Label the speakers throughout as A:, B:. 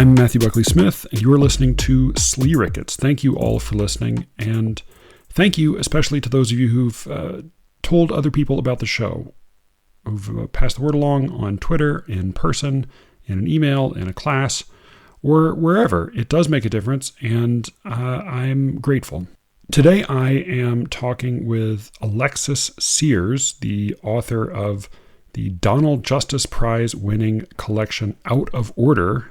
A: I'm Matthew Buckley Smith, and you're listening to Slee Rickets. Thank you all for listening, and thank you especially to those of you who've told other people about the show, who've passed the word along on Twitter, in person, in an email, in a class, or wherever. It does make a difference, and I'm grateful. Today I am talking with Alexis Sears, the author of the Donald Justice Prize winning collection Out of Order,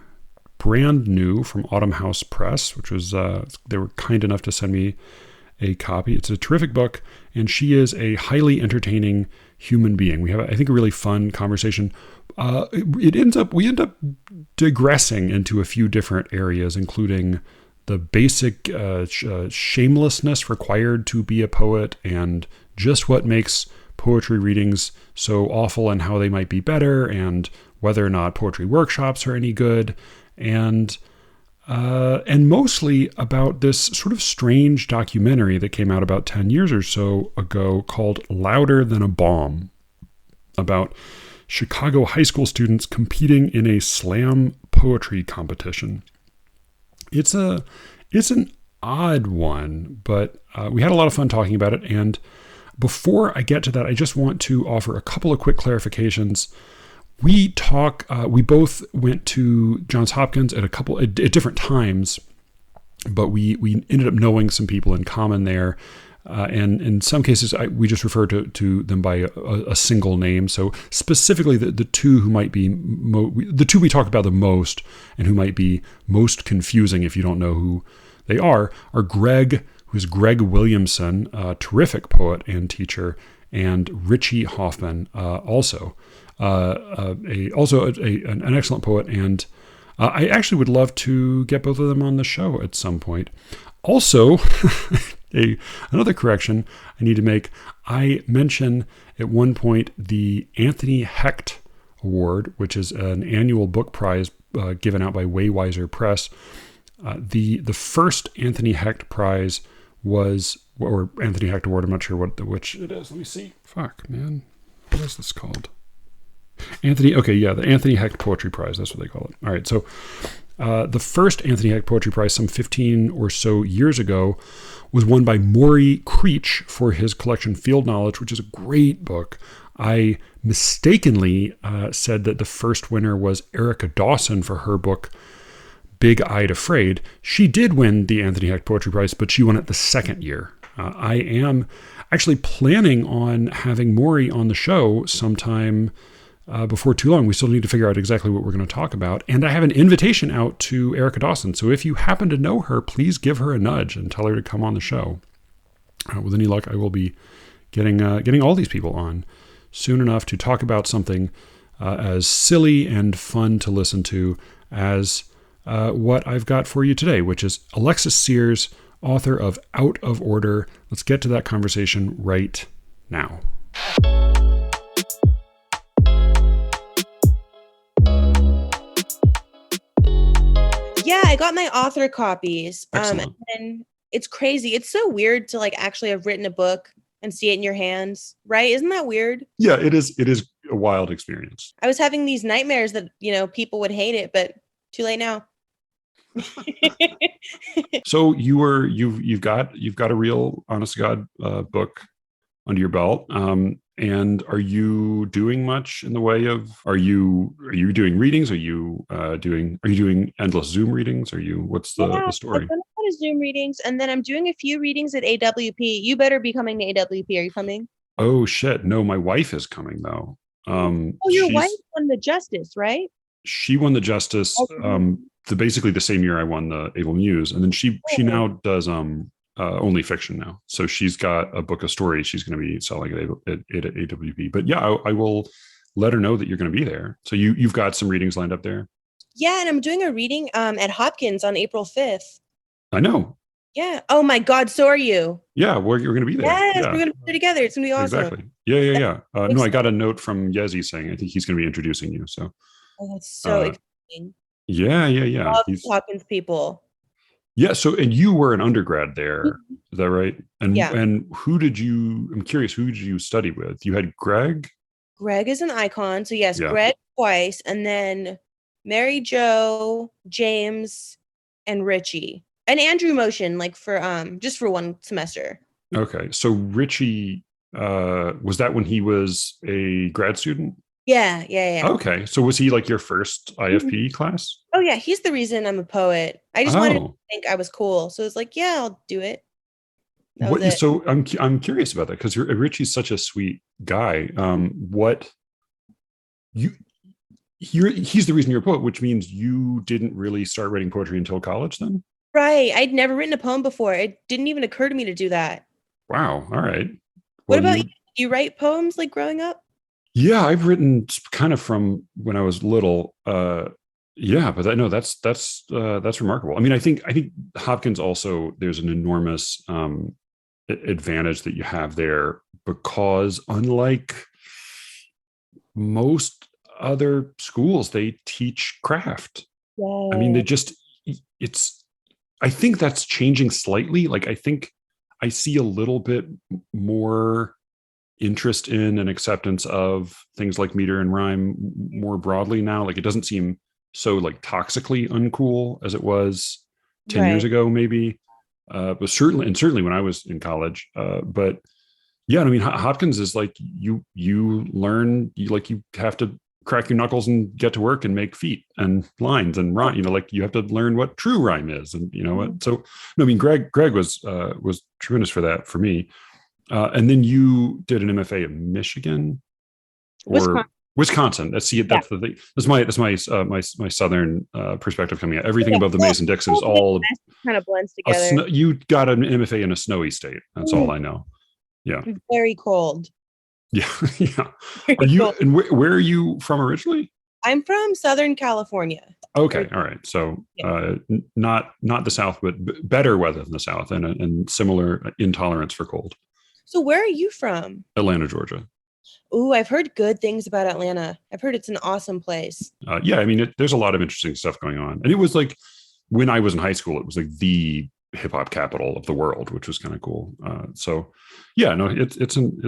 A: brand new from Autumn House Press, which was, they were kind enough to send me a copy. It's a terrific book, and she is a highly entertaining human being. We have, I think, a really fun conversation. We end up digressing into a few different areas, including the basic shamelessness required to be a poet, and just what makes poetry readings so awful and how they might be better, and whether or not poetry workshops are any good, and mostly about this sort of strange documentary that came out about 10 years or so ago called Louder Than a Bomb, about Chicago high school students competing in a slam poetry competition. It's an odd one, but we had a lot of fun talking about it. And before I get to that, I just want to offer a couple of quick clarifications. We both went to Johns Hopkins at different times, but we ended up knowing some people in common there. And in some cases, we just refer to them by a single name. So specifically, the two who might be the two we talk about the most, and who might be most confusing if you don't know who they are Greg, who's Greg Williamson, a terrific poet and teacher, and Richie Hoffman, also an excellent poet. And I actually would love to get both of them on the show at some point. Also, another correction I need to make. I mention at one point the Anthony Hecht Award, which is an annual book prize given out by Waywiser Press. The first Anthony Hecht Prize or Anthony Hecht Award, I'm not sure which it is. Let me see. Fuck, man. What is this called? The Anthony Hecht Poetry Prize. That's what they call it. All right, so the first Anthony Hecht Poetry Prize, some 15 or so years ago, was won by Maury Creech for his collection Field Knowledge, which is a great book. I mistakenly said that the first winner was Erica Dawson for her book Big-Eyed Afraid. She did win the Anthony Hecht Poetry Prize, but she won it the second year. I am actually planning on having Maury on the show sometime before too long. We still need to figure out exactly what we're going to talk about. And I have an invitation out to Erica Dawson. So if you happen to know her, please give her a nudge and tell her to come on the show. With any luck, I will be getting all these people on soon enough to talk about something as silly and fun to listen to as what I've got for you today, which is Alexis Sears, author of Out of Order. Let's get to that conversation right now.
B: Yeah, I got my author copies.
A: And
B: it's crazy. It's so weird to actually have written a book and see it in your hands, right? Isn't that weird?
A: Yeah, it is. It is a wild experience.
B: I was having these nightmares that, people would hate it, but too late now.
A: So you've got a real honest to God book under your belt. And are you doing much in the way of, are you doing readings? Are you doing endless Zoom readings? What's the story?
B: I've done a lot of Zoom readings, and then I'm doing a few readings at AWP. You better be coming to AWP. Are you coming?
A: Oh shit. No, my wife is coming though.
B: Your wife won the Justice, right?
A: She won the Justice, basically the same year I won the Able Muse. And then she now does, only fiction now. So she's got a book of stories she's going to be selling at AWP. But yeah, I will let her know that you're going to be there. So you've got some readings lined up there?
B: Yeah, and I'm doing a reading at Hopkins on April 5th.
A: I know.
B: Yeah. Oh my God, so are you.
A: Yeah, you're going to be there.
B: Yes,
A: yeah.
B: We're going to be there together. It's going to be awesome.
A: Exactly. Yeah. No, I got a note from Yezi saying I think he's going to be introducing you. So.
B: Oh, that's so exciting.
A: Yeah.
B: Love Hopkins people.
A: Yeah. So, and you were an undergrad there, is that right? And
B: yeah.
A: And I'm curious, who did you study with? You had Greg?
B: Greg is an icon. So yes,
A: yeah.
B: Greg twice, and then Mary Jo, James, and Richie. And Andrew Motion, like for just for one semester.
A: Okay. So Richie, was that when he was a grad student?
B: Yeah, yeah, yeah.
A: Okay. So was he like your first
B: Mhm.
A: IFP class?
B: Oh yeah, he's the reason I'm a poet. I just wanted to
A: Oh,
B: think I was cool. So it's like, yeah, I'll do it. That was
A: what?
B: it.
A: So I'm curious about that because Richie's such a sweet guy. What you he's the reason you're a poet, which means you didn't really start writing poetry until college then?
B: Right. I'd never written a poem before. It didn't even occur to me to do that.
A: Wow. All right.
B: What
A: Well,
B: about you? Do you write poems like growing up?
A: yeah, I've written kind of from when I was little. Yeah, but I know that's remarkable. I mean, I think Hopkins also there's an enormous advantage that you have there because unlike most other schools, they teach craft. I mean,
B: Yeah.
A: they just it's I think that's changing slightly. Like I think I see a little bit more interest in and acceptance of things like meter and rhyme more broadly now. Like it doesn't seem so like toxically uncool as it was 10 years
B: Right.
A: ago, maybe. But certainly when I was in college. But yeah, I mean, Hopkins is like you learn you have to crack your knuckles and get to work and make feet and lines and rhyme. Like you have to learn what true rhyme is, and you know what. So no, I mean, Greg was tremendous for that for me. And then you did an MFA at Michigan or
B: Wisconsin.
A: Wisconsin. That's see,
B: Yeah.
A: that's the thing. That's my southern perspective coming out. Everything
B: Yeah.
A: above the
B: Well,
A: Mason Dixon is
B: both
A: all
B: kind of blends together.
A: you got an MFA in a snowy state. That's all
B: Mm,
A: I know. Yeah,
B: very cold.
A: yeah, yeah. Are
B: Very
A: you
B: cold.
A: and where are you from originally?
B: I'm from Southern California.
A: Okay,
B: Or-
A: all right. So
B: yeah.
A: not the South, but better weather than the South, and similar intolerance for cold.
B: So where are you from?
A: Atlanta, Georgia.
B: Ooh, I've heard good things about Atlanta. I've heard it's an awesome place.
A: Yeah, I mean, there's a lot of interesting stuff going on, and it was like when I was in high school, it was like the hip hop capital of the world, which was kind of cool. So, yeah, no, it's an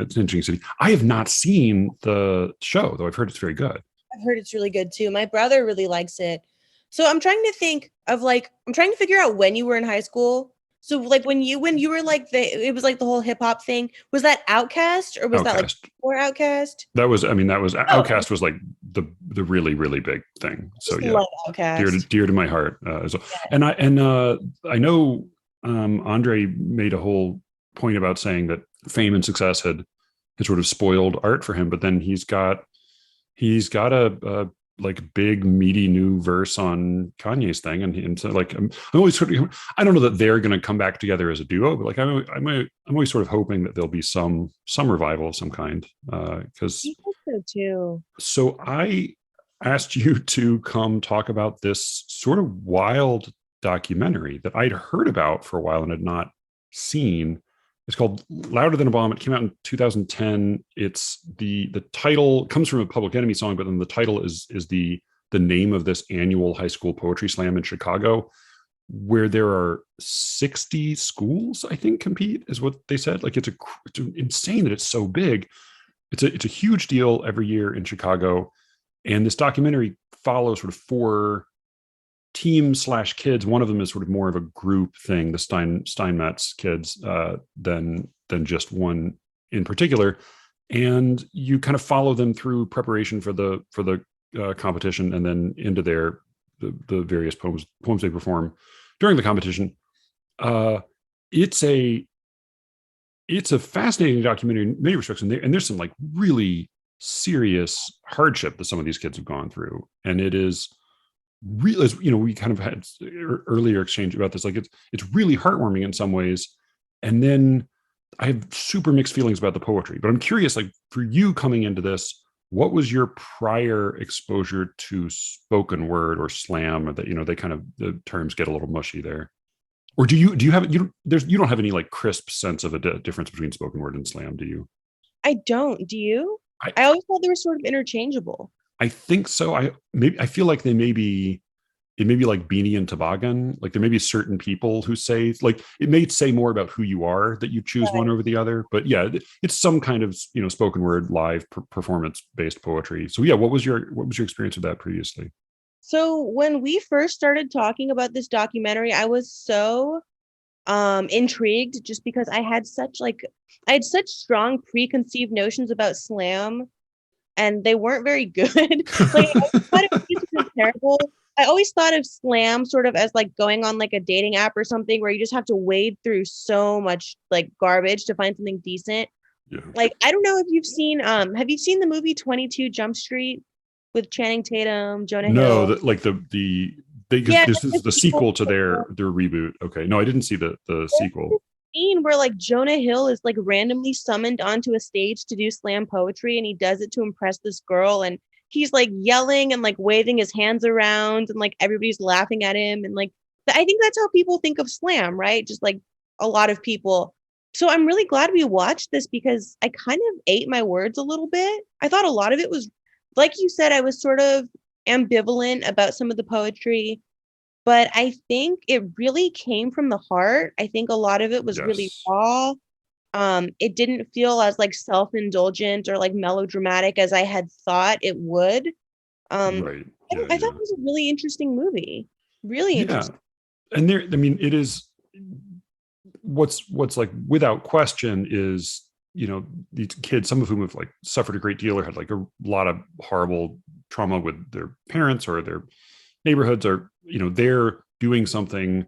A: interesting city. I have not seen the show though. I've heard it's very good.
B: I've heard it's really good too. My brother really likes it. So I'm trying to think of like I'm trying to figure out when you were in high school. So like when you were like it was like the whole hip hop thing. Was that Outcast or was that like
A: Outcast.
B: before Outcast?
A: That was
B: Oh,
A: Outcast was like the really really big thing.
B: I
A: So
B: just
A: yeah,
B: love
A: dear to
B: Outcast.
A: dear to my heart. I know Andre made a whole point about saying that fame and success had sort of spoiled art for him, but then he's got a like big meaty new verse on Kanye's thing, and so like I'm always sort of I don't know that they're going to come back together as a duo, but like I'm always sort of hoping that there'll be some revival of some kind because
B: I think so too.
A: so I asked you to come talk about this sort of wild documentary that I'd heard about for a while and had not seen. It's called Louder Than a Bomb. It came out in 2010. It's the title comes from a Public Enemy song, but then the title is the name of this annual high school poetry slam in Chicago, where there are 60 schools, I think, compete, is what they said. Like it's insane that it's so big. It's a huge deal every year in Chicago. And this documentary follows sort of four teams slash kids. One of them is sort of more of a group thing, the Steinmetz kids, than just one in particular. And you kind of follow them through preparation for the competition, and then into the various poems they perform during the competition. Uh, it's a it's a fascinating documentary in many respects, and there's some like really serious hardship that some of these kids have gone through, and it is really, we kind of had earlier exchange about this. Like it's really heartwarming in some ways, and then I have super mixed feelings about the poetry. But I'm curious, like for you coming into this, what was your prior exposure to spoken word or slam? Or that they kind of the terms get a little mushy there. Or do you have you don't have any like crisp sense of a difference between spoken word and slam, do you?
B: I don't. Do you?
A: I
B: I always thought they were sort of interchangeable.
A: I think so. I feel like it may be like Beanie and Toboggan. Like there may be certain people who say like it may say more about who you are that you choose one
B: Right.
A: over the other. But yeah, it's some kind of spoken word live performance based poetry. So yeah, what was your experience with that previously?
B: So when we first started talking about this documentary, I was so intrigued just because I had such strong preconceived notions about slam and they weren't very good. Like I always thought it was just terrible. I always thought of slam sort of as like going on like a dating app or something where you just have to wade through so much like garbage to find something decent.
A: Yeah.
B: Like I don't know if you've seen have you seen the movie 22 Jump Street with Channing Tatum, Jonah
A: No,
B: Hill?
A: that like the they because
B: Yeah,
A: this is
B: the
A: the
B: sequel.
A: sequel to their reboot. Okay, no, I didn't see the sequel.
B: Scene where like Jonah Hill is like randomly summoned onto a stage to do slam poetry and he does it to impress this girl and he's like yelling and like waving his hands around and like everybody's laughing at him and like I think that's how people think of slam, right? Just like a lot of people. So I'm really glad we watched this because I kind of ate my words a little bit. I thought a lot of it was like you said, I was sort of ambivalent about some of the poetry, but I think it really came from the heart. I think a lot of it was really
A: Yes.
B: raw. It didn't feel as like self-indulgent or like melodramatic as I had thought it would.
A: Right. Yeah,
B: I thought
A: yeah.
B: it was a really interesting movie. Really
A: Yeah.
B: interesting.
A: And there, I mean, it is what's like without question is, these kids, some of whom have like suffered a great deal or had like a lot of horrible trauma with their parents or their neighborhoods, or they're doing something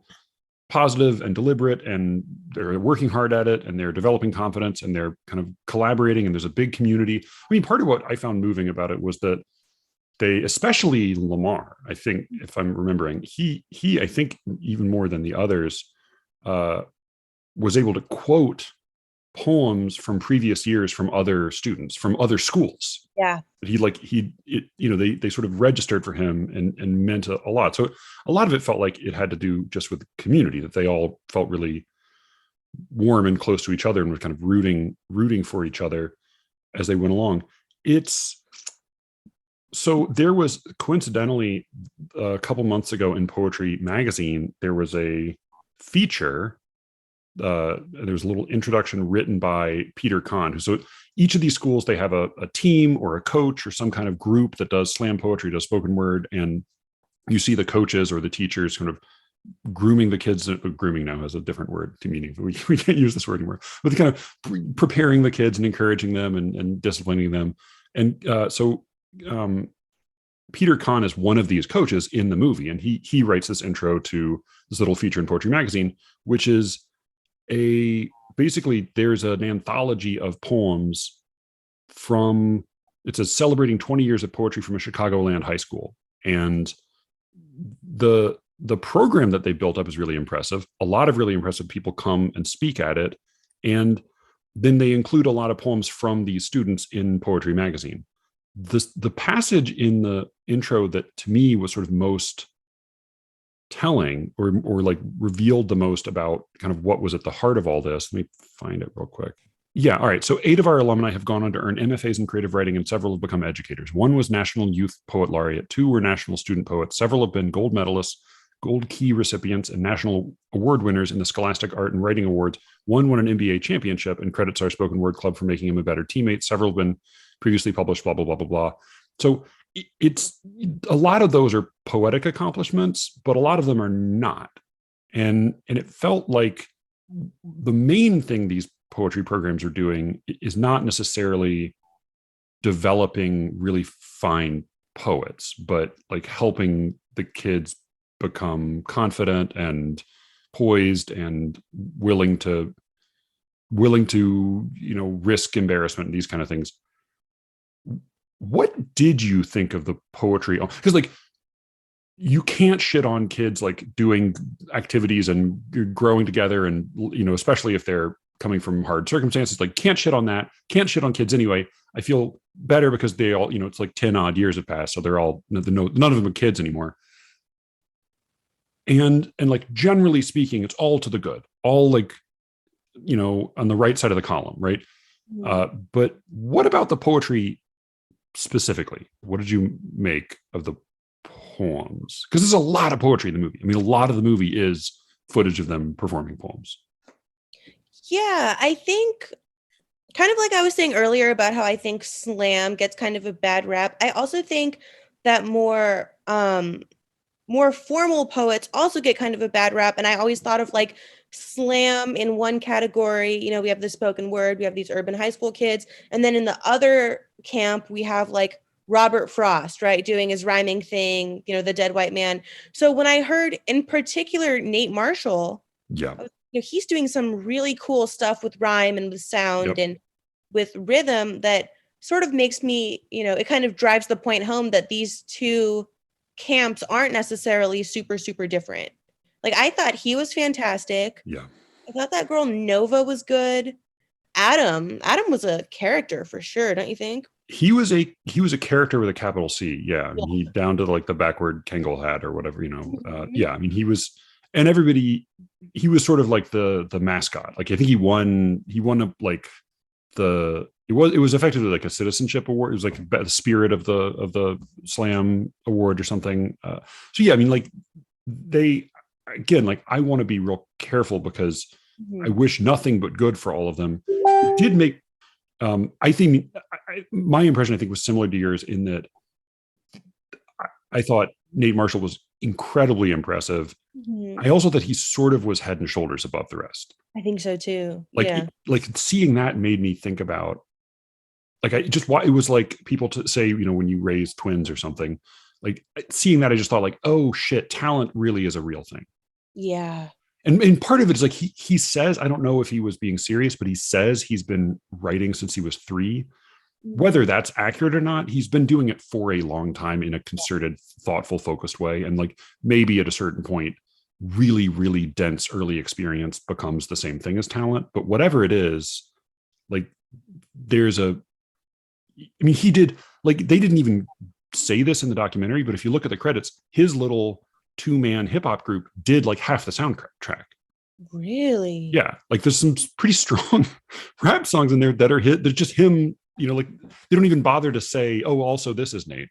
A: positive and deliberate, and they're working hard at it, and they're developing confidence, and they're kind of collaborating, and there's a big community. I mean, part of what I found moving about it was that they, especially Lamar, I think, if I'm remembering, he I think even more than the others, uh was able to quote poems from previous years from other students from other schools.
B: Yeah.
A: He like he it, they sort of registered for him and meant a lot. So a lot of it felt like it had to do just with the community, that they all felt really warm and close to each other and were kind of rooting for each other as they went along. It's So there was, coincidentally, a couple months ago in Poetry Magazine, there was a feature. There was a little introduction written by Peter Kahn. So each of these schools, they have a team or a coach or some kind of group that does slam poetry, does spoken word, and you see the coaches or the teachers kind of grooming the kids. Grooming now has a different word to meaning. We can't use this word anymore. But kind of preparing the kids and encouraging them and disciplining them. And so Peter Kahn is one of these coaches in the movie, and he writes this intro to this little feature in Poetry Magazine, which is basically there's an anthology of poems from, it says celebrating 20 years of poetry from a Chicagoland high school. And the program that they built up is really impressive. A lot of really impressive people come and speak at it. And then they include a lot of poems from these students in Poetry Magazine. The passage in the intro that to me was sort of most telling, or like revealed the most about kind of what was at the heart of all this. Let me find it real quick. Yeah. All right. So 8 of our alumni have gone on to earn MFAs in creative writing, and several have become educators. 1 was National Youth Poet Laureate. 2 were National Student Poets. Several have been gold medalists, gold key recipients, and national award winners in the Scholastic Art and Writing Awards. 1 won an NBA championship and credits our spoken word club for making him a better teammate. Several have been previously published, blah, blah, blah, blah, blah. So it's a lot of those are poetic accomplishments, but a lot of them are not. And it felt like the main thing these poetry programs are doing is not necessarily developing really fine poets, but like helping the kids become confident and poised and willing to risk embarrassment and these kind of things. What did you think of the poetry? Because like you can't shit on kids like doing activities and growing together, and especially if they're coming from hard circumstances, like can't shit on that. Can't shit on kids anyway. I feel better because they all, it's like 10 odd years have passed, so they're all none of them are kids anymore. And like generally speaking, it's all to the good, all like on the right side of the column, right? But what about the poetry specifically? What did you make of the poems? Because there's a lot of poetry in the movie. I mean, a lot of the movie is footage of them performing poems.
B: Yeah, I think kind of like I was saying earlier about how I think slam gets kind of a bad rap. I also think that more formal poets also get kind of a bad rap. And I always thought of like slam in one category. You know, we have the spoken word, we have these urban high school kids. And then in the other camp, we have like Robert Frost, right, doing his rhyming thing, you know, the dead white man. So when I heard in particular Nate Marshall,
A: Yeah.
B: you know, he's doing some really cool stuff with rhyme and with sound
A: Yep.
B: and with rhythm that sort of makes me, you know, it kind of drives the point home that these two camps aren't necessarily super, super different. Like I thought he was fantastic.
A: Yeah.
B: I thought that girl Nova was good. Adam was a character for sure, don't you think?
A: He was a character with a capital C. Yeah. I
B: Yeah.
A: mean, he down to like the backward Kangol hat or whatever,
B: Mhm.
A: yeah. I mean, and everybody, he was sort of like the mascot. Like, I think he won like it was effectively like a citizenship award. It was like the spirit of the slam award or something. So yeah, I mean, like they, again, like I want to be real careful because I
B: Mhm.
A: wish nothing but good for all of them. It did make I think my impression, I think, was similar to yours in that I thought Nate Marshall was incredibly impressive.
B: Mhm.
A: I also thought he sort of was head and shoulders above the rest.
B: I think so too.
A: Like,
B: Yeah.
A: like seeing that made me think about, like, I just, why it was like people to say, when you raise twins or something, like seeing that, I just thought like, oh shit, talent really is a real thing.
B: Yeah.
A: And part of it is like he says, I don't know if he was being serious, but he says he's been writing since he was 3. Whether
B: Mhm.
A: that's accurate or not, he's been doing it for a long time in a concerted, thoughtful, focused way. And like maybe at a certain point, really, really dense early experience becomes the same thing as talent. But whatever it is, like I mean, he did, like, they didn't even say this in the documentary, but if you look at the credits, his little 2-man hip hop group did like half the soundtrack.
B: Really?
A: Yeah, like there's some pretty strong rap songs in there that are hit. They're just him, like they don't even bother to say, "Oh, also this is Nate."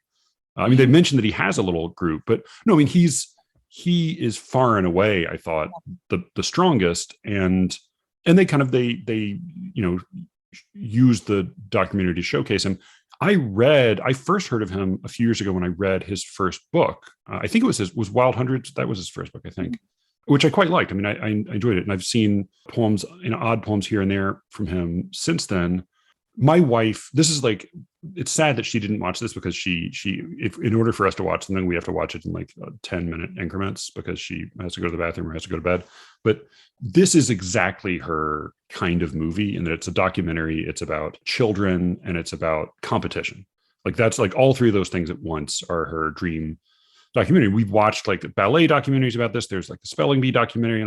A: I mean, they mentioned that he has a little group, but no, I mean he is far and away, I thought, the strongest, and they kind of they used the documentary to showcase him. I first heard of him a few years ago when I read his first book. I think it was Wild Hundreds. That was his first book, I think, which I quite liked. I mean, I enjoyed it, and I've seen poems, odd poems here and there from him since then. My wife, this is like, it's sad that she didn't watch this because if in order for us to watch something, we have to watch it in like 10-minute increments because she has to go to the bathroom or has to go to bed. But this is exactly her kind of movie in that it's a documentary. It's about children and it's about competition. Like that's like all 3 of those things at once are her dream documentary. We've watched like ballet documentaries about this. There's like the spelling bee documentary.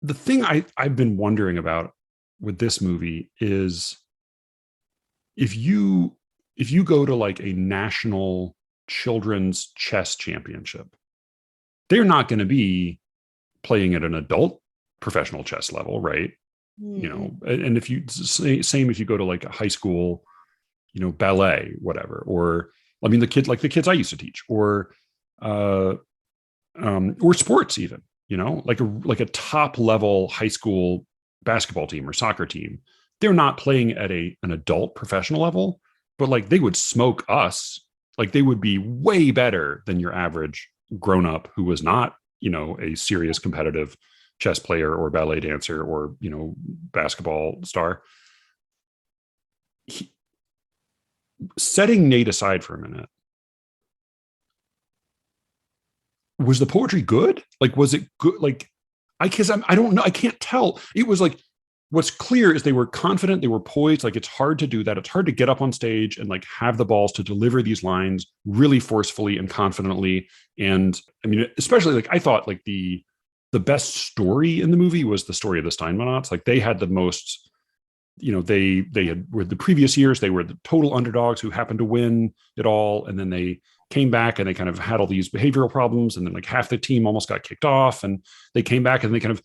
A: The thing I've been wondering about with this movie is if you go to like a national children's chess championship, they're not going to be playing at an adult professional chess level, right?
B: Mm-mm.
A: And if you same if you go to like a high school, ballet, whatever, or I mean the kids I used to teach, uh, or sports even, like a top level high school basketball team or soccer team, they're not playing at an adult professional level, but like they would smoke us. Like they would be way better than your average grown up who was not, a serious competitive chess player or ballet dancer or, basketball star. He, Setting Nate aside for a minute, was the poetry good? Like, was it good? Like, I don't know. I can't tell. It was like, what's clear is they were confident, they were poised. Like, it's hard to do that. It's hard to get up on stage and like have the balls to deliver these lines really forcefully and confidently. And I mean, especially like I thought like the best story in the movie was the story of the Steinmannats. Like they had the most, they had were the previous years, they were the total underdogs who happened to win it all. And then they came back and they kind of had all these behavioral problems. And then like half the team almost got kicked off and they came back and they kind of,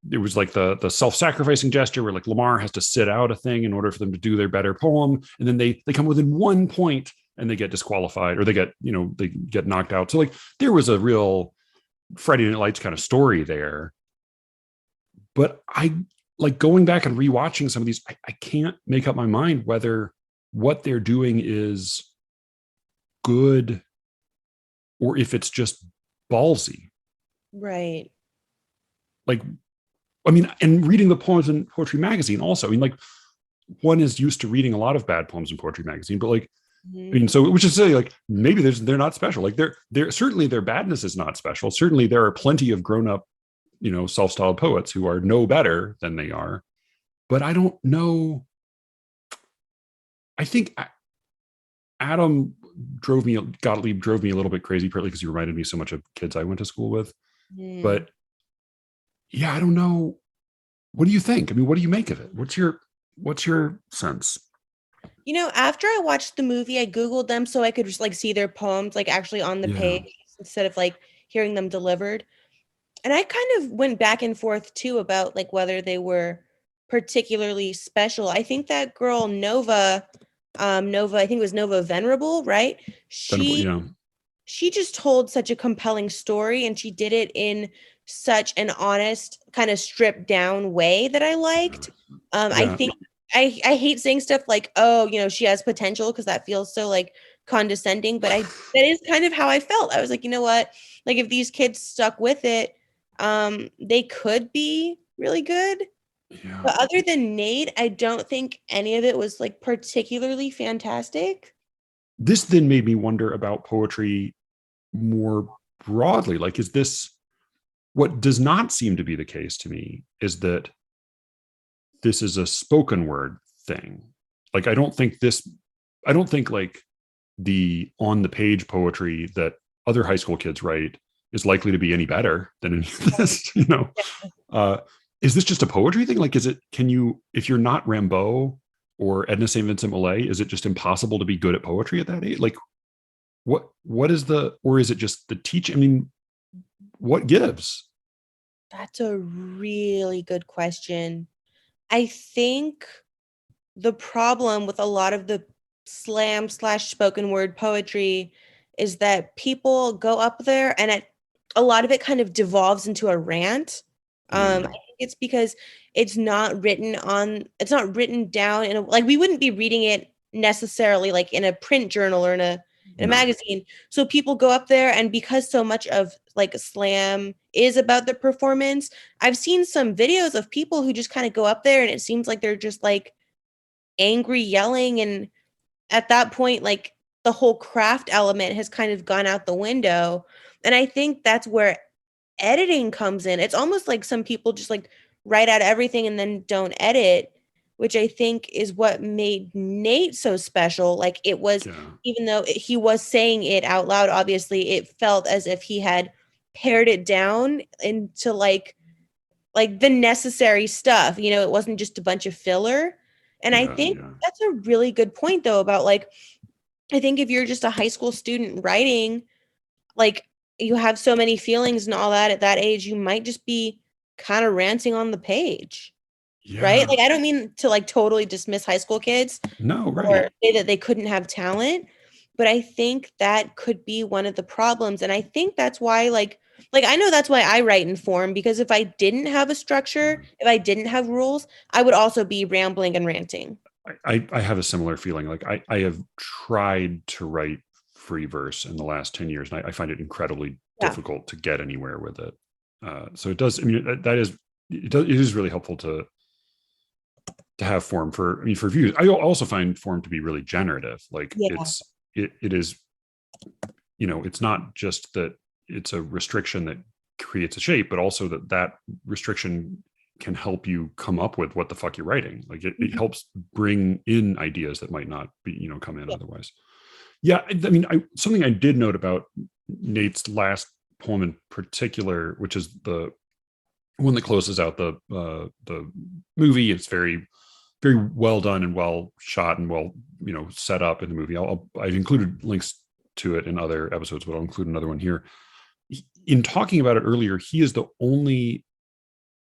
A: it was like the self-sacrificing gesture where like Lamar has to sit out a thing in order for them to do their better poem. And then they come within 1 point and they get disqualified or they get knocked out. So like there was a real Friday Night Lights kind of story there. But I like going back and rewatching some of these, I can't make up my mind whether what they're doing is good or if it's just ballsy.
B: Right.
A: Like, I mean, and reading the poems in Poetry Magazine also. I mean, like, one is used to reading a lot of bad poems in Poetry Magazine, but like, I
B: Mhm.
A: mean, so which is to say, like, maybe they're not special. Like, they're certainly their badness is not special. Certainly, there are plenty of grown up, self-styled poets who are no better than they are. But I don't know. I think Adam Gottlieb drove me a little bit crazy, partly because he reminded me so much of kids I went to school with.
B: Mhm.
A: But yeah, I don't know. What do you think? I mean, what do you make of it? What's your sense?
B: After I watched the movie, I Googled them so I could just like see their poems like actually on the
A: Yeah,
B: page instead of like hearing them delivered. And I kind of went back and forth too about like whether they were particularly special. I think that girl Nova, I think it was Nova Venerable, right?
A: venerable.
B: She she just told such a compelling story and she did it in such an honest, kind of stripped down way that I liked. I
A: Yeah,
B: think I hate saying stuff like, oh, she has potential because that feels so like condescending, but I that is kind of how I felt. I was like, you know what? Like if these kids stuck with it, they could be really good.
A: yeah.
B: But other than Nate, I don't think any of it was like particularly fantastic.
A: This then made me wonder about poetry more broadly. Like, is this what does not seem to be the case to me is that this is a spoken word thing. Like, I don't think like the on the page poetry that other high school kids write is likely to be any better than any of this. Uh, is this just a poetry thing? Like, can you, if you're not Rimbaud or Edna St. Vincent Millay, is it just impossible to be good at poetry at that age? Like, what is or is it just the teach? I mean, what gives?
B: That's a really good question. I think the problem with a lot of the slam/spoken word poetry is that people go up there and a lot of it kind of devolves into a rant. I
A: Yeah,
B: think it's because it's not written down in like we wouldn't be reading it necessarily like in a print journal or in a
A: no,
B: magazine. So people go up there and because so much of like slam is about the performance, I've seen some videos of people who just kind of go up there and it seems like they're just like angry yelling and at that point like the whole craft element has kind of gone out the window and I think that's where editing comes in. It's almost like some people just like write out everything and then don't edit, which I think is what made Nate so special. Like it was,
A: yeah,
B: even though he was saying it out loud, obviously it felt as if he had pared it down into like the necessary stuff. It wasn't just a bunch of filler. And I
A: yeah,
B: think
A: yeah.
B: that's a really good point though about like I think if you're just a high school student writing, like you have so many feelings and all that at that age, you might just be kind of ranting on the page, right?
A: Yeah.
B: Like I don't mean to like totally dismiss high school kids
A: No,
B: or
A: right.
B: say that they couldn't have talent, but I think that could be one of the problems. And I think that's why like I know that's why I write in form because if I didn't have a structure, if I didn't have rules, I would also be rambling and ranting.
A: I have a similar feeling. Like I have tried to write free verse in the last 10 years, and I find it incredibly
B: Yeah.
A: difficult to get anywhere with it. So it does, I mean, that is, it is really helpful to have form for, I mean, for views. I also find form to be really generative. Like
B: Yeah.
A: it is, it's not just that it's a restriction that creates a shape, but also that restriction can help you come up with what the fuck you're writing. Like it
B: Mhm.
A: helps bring in ideas that might not be, come in
B: Yeah.
A: otherwise. Yeah. I mean, something I did note about Nate's last poem in particular, which is the one that closes out the movie. It's very, very well done and well shot and well, set up in the movie. I've included links to it in other episodes, but I'll include another one here. In talking about it earlier, he is the only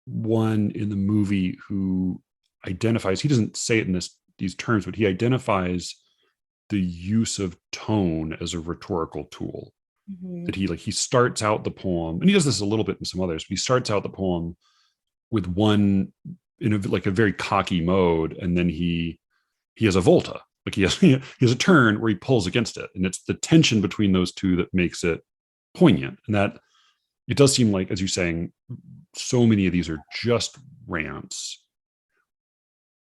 A: one in the movie who identifies, he doesn't say it in these terms, but he identifies the use of tone as a rhetorical tool. That
B: Mhm.
A: he starts out the poem, and he does this a little bit in some others, but he starts out the poem with one in like a very cocky mode, and then he has a volta, Like he has a turn where he pulls against it, and it's the tension between those two that makes it poignant. And that it does seem like, as you're saying, so many of these are just rants,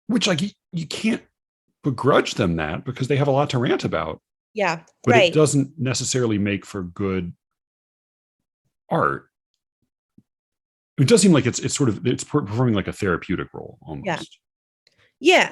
A: which like you can't begrudge them that because they have a lot to rant about.
B: Yeah,
A: But it
B: right.
A: doesn't necessarily make for good art. It does seem like it's performing like a therapeutic role
B: Yeah.
A: almost.
B: Yeah.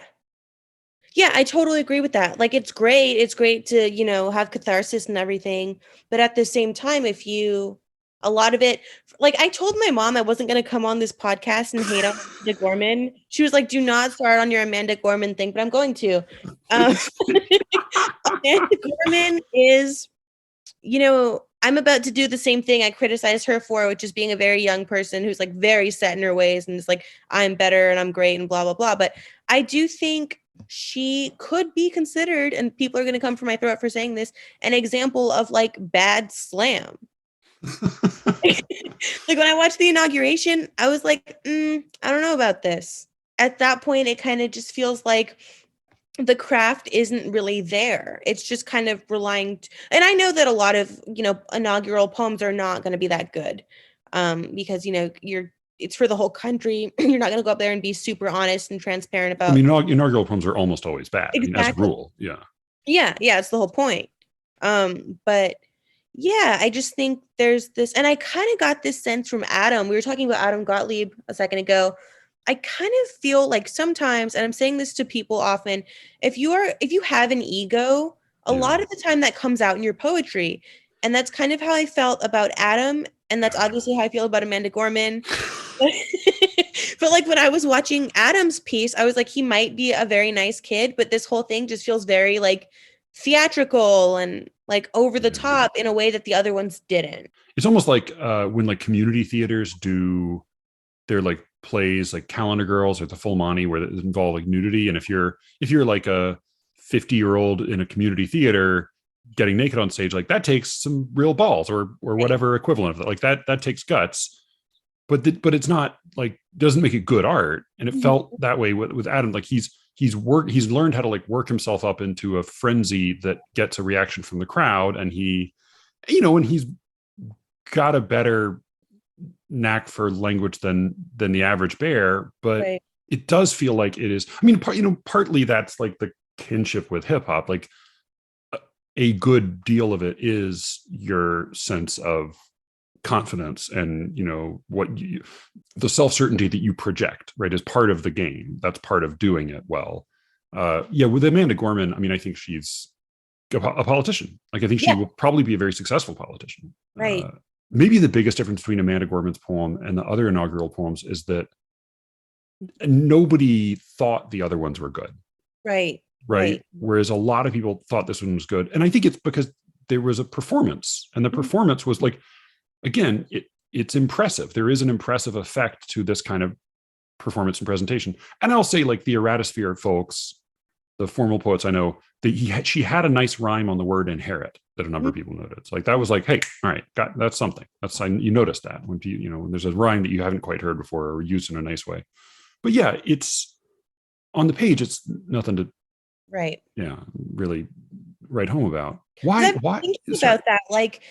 B: Yeah, I totally agree with that. Like it's great. It's great to, have catharsis and everything. But at the same time, if you a lot of it, like I told my mom I wasn't going to come on this podcast and hate on Amanda Gorman. She was like, "Do not start on your Amanda Gorman thing," but I'm going to. Um, Amanda Gorman is, I'm about to do the same thing I criticized her for, which is being a very young person who's like very set in her ways and is like, I'm better and I'm great and blah, blah, blah. But I do think she could be considered, and people are going to come for my throat for saying this, an example of like bad slam. Like when I watched the inauguration, I was like, I don't know about this. At that point, it kind of just feels like the craft isn't really there. It's just kind of relying and I know that a lot of, inaugural poems are not going to be that good. Because it's for the whole country. You're not going to go up there and be super honest and transparent
A: I
B: about
A: mean, inaugural poems are almost always bad. I mean, as a
B: exactly.
A: rule, yeah.
B: Yeah, yeah, it's the whole point. But yeah, I just think there's this, and I kind of got this sense from Adam. We were talking about Adam Gottlieb a second ago. I kind of feel like sometimes, and I'm saying this to people often, if you have an ego, a
A: Yeah.
B: lot of the time that comes out in your poetry. And that's kind of how I felt about Adam, and that's obviously how I feel about Amanda Gorman. But like when I was watching Adam's piece, I was like, he might be a very nice kid, but this whole thing just feels very like theatrical and like over the top in a way that the other ones didn't.
A: It's almost like when like community theaters do their like plays like Calendar Girls or The Full Monty where it involve like nudity. And if you're like a 50-year-old in a community theater getting naked on stage, like that takes some real balls or whatever equivalent of that. Like that takes guts. But it's not like doesn't make it good art. And it felt that way with Adam. Like he's learned how to like work himself up into a frenzy that gets a reaction from the crowd. And and he's got a better knack for language than the average bear, but
B: Right.
A: it does feel like it is. I mean, partly that's like the kinship with hip hop. Like a good deal of it is your sense of confidence and the self-certainty that you project, right, as part of the game. That's part of doing it well. Yeah, with Amanda Gorman, I mean, I think she's a politician. Like I think she
B: Yeah.
A: will probably be a very successful politician.
B: Right.
A: Maybe the biggest difference between Amanda Gorman's poem and the other inaugural poems is that nobody thought the other ones were good.
B: Right.
A: Right. Whereas a lot of people thought this one was good. And I think it's because there was a performance, and the performance was like, again, it's impressive. There is an impressive effect to this kind of performance and presentation. And I'll say like the Eratosphere folks, the formal poets I know, she had a nice rhyme on the word inherit that a number of people noted. It's like that was like, hey, all right, that's something. You noticed that when when there's a rhyme that you haven't quite heard before or used in a nice way. But yeah, it's on the page. It's nothing to really write home about. Why?
B: Thinking about that, like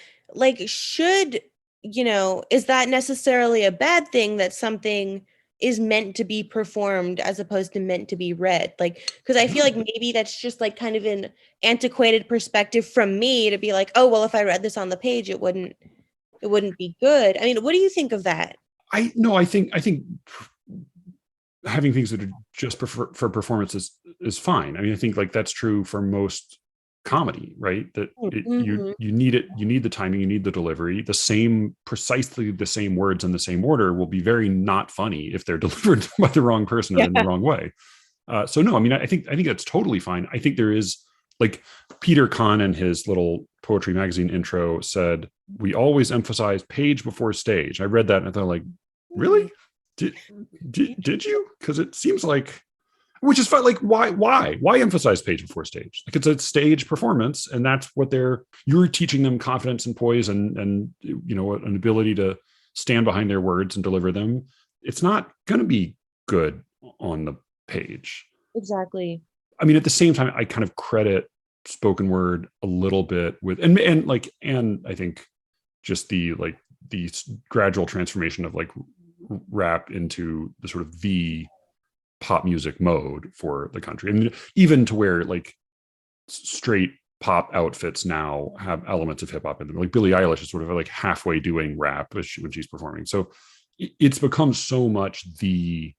B: should is that necessarily a bad thing that something is meant to be performed as opposed to meant to be read? Like, because I feel like maybe that's just like kind of an antiquated perspective from me to be like, oh well, if I read this on the page, it wouldn't be good. I mean, what do you think of that?
A: I think having things that are just for performance is fine. I mean, I think like that's true for most comedy, right? That you need it, you need the timing, you need the delivery. Precisely the same words in the same order will be very not funny if they're delivered by the wrong person or in the wrong way. So no, I mean, I think that's totally fine. I think there is like Peter Kahn in his little poetry magazine intro said, we always emphasize page before stage. I read that and I thought like, really? Did you? Because it seems like, which is fine. Like, why emphasize page before stage? Like, it's a stage performance, and that's what you're teaching them confidence and poise and an ability to stand behind their words and deliver them. It's not going to be good on the page.
B: Exactly.
A: I mean, at the same time, I kind of credit spoken word a little bit with, and I think just the gradual transformation of like rap into the sort of the pop music mode for the country. I mean, even to where like straight pop outfits now have elements of hip hop in them. Like Billie Eilish is sort of like halfway doing rap when she's performing. So it's become so much the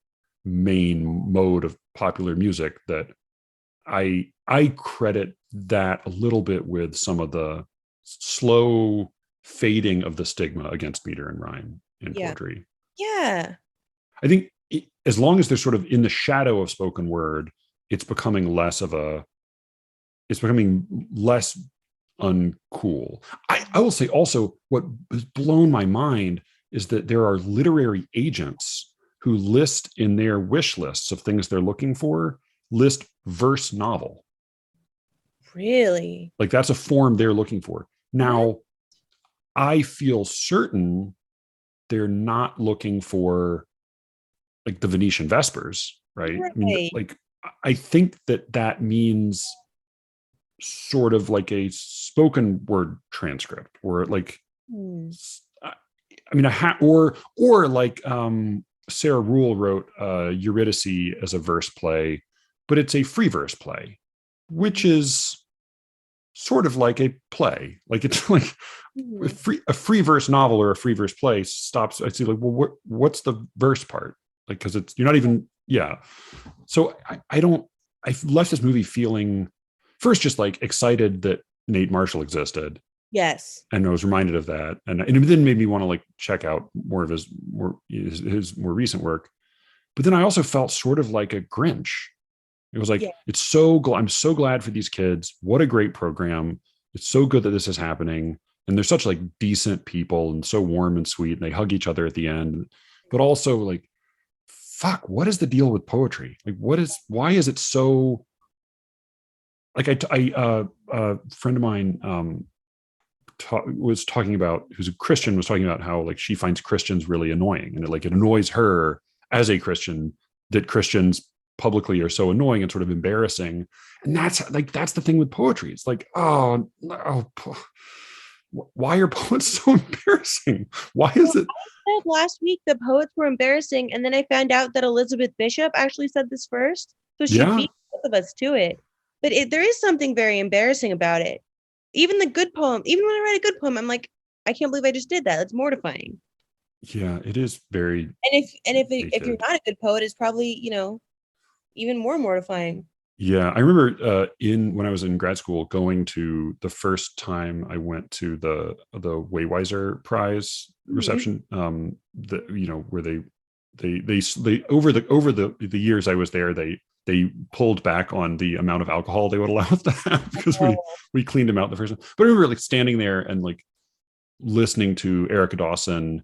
A: main mode of popular music that I credit that a little bit with some of the slow fading of the stigma against meter and rhyme in
B: Yeah.
A: poetry.
B: Yeah.
A: I think as long as they're sort of in the shadow of spoken word, it's becoming less uncool. I will say also what has blown my mind is that there are literary agents who list in their wish lists of things they're looking for, list verse novel.
B: Really?
A: Like that's a form they're looking for. Now,
B: What?
A: I feel certain they're not looking for like the Venetian Vespers, right? I mean,
B: Right.
A: like I think that means sort of like a spoken word transcript, or like
B: Hmm.
A: I mean, or like Sarah Rule wrote Eurydice as a verse play, but it's a free verse play, which is sort of like a play. Like it's like
B: Hmm.
A: a free verse novel or a free verse play stops. I see like, well, what's the verse part? Like, because it's you're not even yeah. So I don't. I left this movie feeling first just like excited that Nate Marshall existed,
B: Yes.
A: and I was reminded of that, and it then made me want to like check out more of his more recent work. But then I also felt sort of like a Grinch. It was like
B: Yeah.
A: I'm so glad for these kids. What a great program! It's so good that this is happening, and they're such like decent people and so warm and sweet, and they hug each other at the end. But also like, fuck, what is the deal with poetry? Like, why is it so? Like a friend of mine was talking about, who's a Christian, was talking about how like she finds Christians really annoying, and it annoys her as a Christian that Christians publicly are so annoying and sort of embarrassing. And that's the thing with poetry. It's like, oh no, why are poets so embarrassing? Why is it?
B: Said last week the poets were embarrassing, and then I found out that Elizabeth Bishop actually said this first, so she
A: Yeah,
B: beat both of us to it. But there is something very embarrassing about it. Even the good poem, even when I write a good poem, I'm like, I can't believe I just did that. That's mortifying.
A: yeah, it is very
B: And if you're
A: naked.
B: not a good poet, it's probably even more mortifying.
A: Yeah, I remember in when I was in grad school going to the first time I went to the Waywiser Prize
B: Mhm.
A: reception. Where they over the years I was there, they pulled back on the amount of alcohol they would allow us to have because
B: Oh,
A: we cleaned them out the first time. But I remember like standing there and like listening to Erica Dawson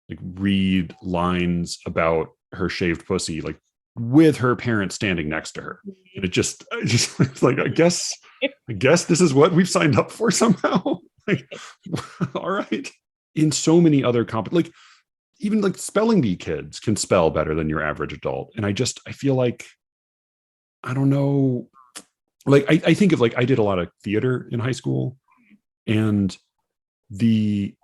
A: like read lines about her shaved pussy, like with her parents standing next to her. And I just was like, I guess this is what we've signed up for somehow. Like, all right. In so many other like even like spelling bee kids can spell better than your average adult. And I feel like, I don't know, like I think of like I did a lot of theater in high school, and the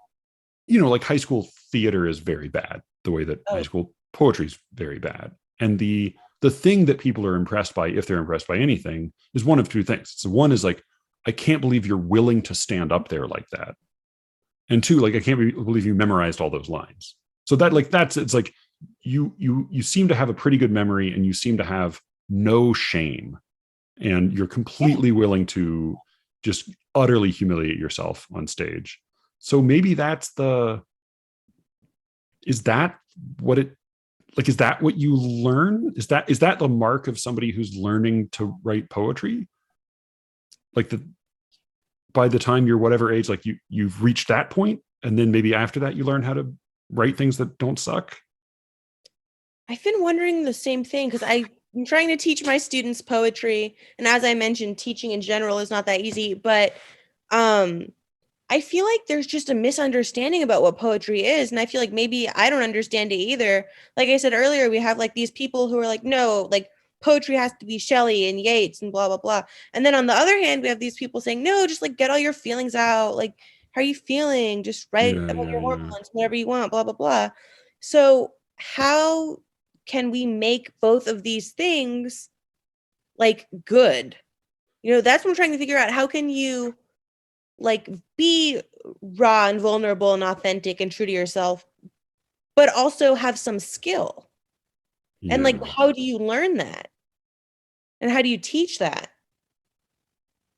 A: like high school theater is very bad the way that high
B: oh,
A: school poetry is very bad. And the thing that people are impressed by, if they're impressed by anything, is one of two things. So one is like, I can't believe you're willing to stand up there like that. And two, like, I can't believe you memorized all those lines. So that like it's like you seem to have a pretty good memory, and you seem to have no shame, and you're
B: yeah.
A: completely willing to just utterly humiliate yourself on stage. So maybe is that what it like is that what you learn? Is that the mark of somebody who's learning to write poetry? Like by the time you're whatever age, like you've reached that point, and then maybe after that you learn how to write things that don't suck.
B: I've been wondering the same thing because I'm trying to teach my students poetry, and as I mentioned, teaching in general is not that easy. But um, I feel like there's just a misunderstanding about what poetry is, and I feel like maybe I don't understand it either. Like I said earlier, we have like these people who are like, no, like poetry has to be Shelley and Yeats and blah blah blah. And then on the other hand, we have these people saying, no, just like get all your feelings out. Like, how are you feeling? Just write
A: Yeah,
B: about
A: yeah,
B: your
A: yeah.
B: hormones, whatever you want, blah blah blah. So how can we make both of these things like good? That's what I'm trying to figure out. How can you like be raw and vulnerable and authentic and true to yourself, but also have some skill? And like,
A: Yeah.
B: how do you learn that? And how do you teach that?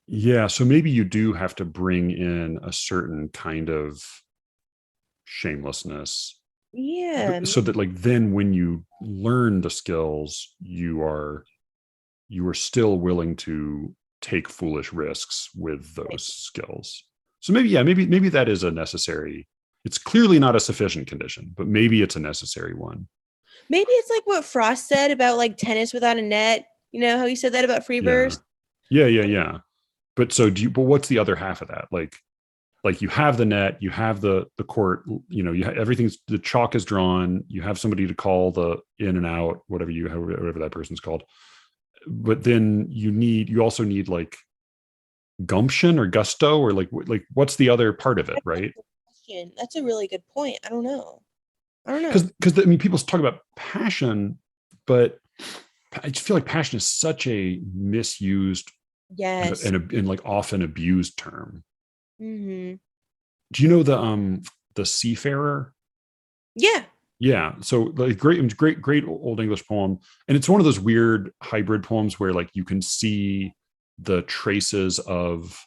A: Yeah, so maybe you do have to bring in a certain kind of shamelessness,
B: Yeah.
A: so that like then when you learn the skills, you are still willing to take foolish risks with those skills. So maybe, yeah, maybe that is a necessary. It's clearly not a sufficient condition, but maybe it's a necessary one.
B: Maybe it's like what Frost said about like tennis without a net. You know how he said that about free
A: Yeah.
B: verse?
A: Yeah, yeah, yeah. But so do you, but what's the other half of that? Like you have the net, you have the court, everything's, the chalk is drawn, you have somebody to call the in and out, whatever that person's called. But then you also need like gumption or gusto, or like what's the other part of it, right?
B: Question. That's a really good point. I don't know. I don't know.
A: Because I mean, people talk about passion, but I just feel like passion is such a misused
B: Yes.
A: and like often abused term.
B: Mm-hmm.
A: Do you know the Seafarer?
B: Yeah.
A: Yeah, so like great old English poem, and it's one of those weird hybrid poems where like you can see the traces of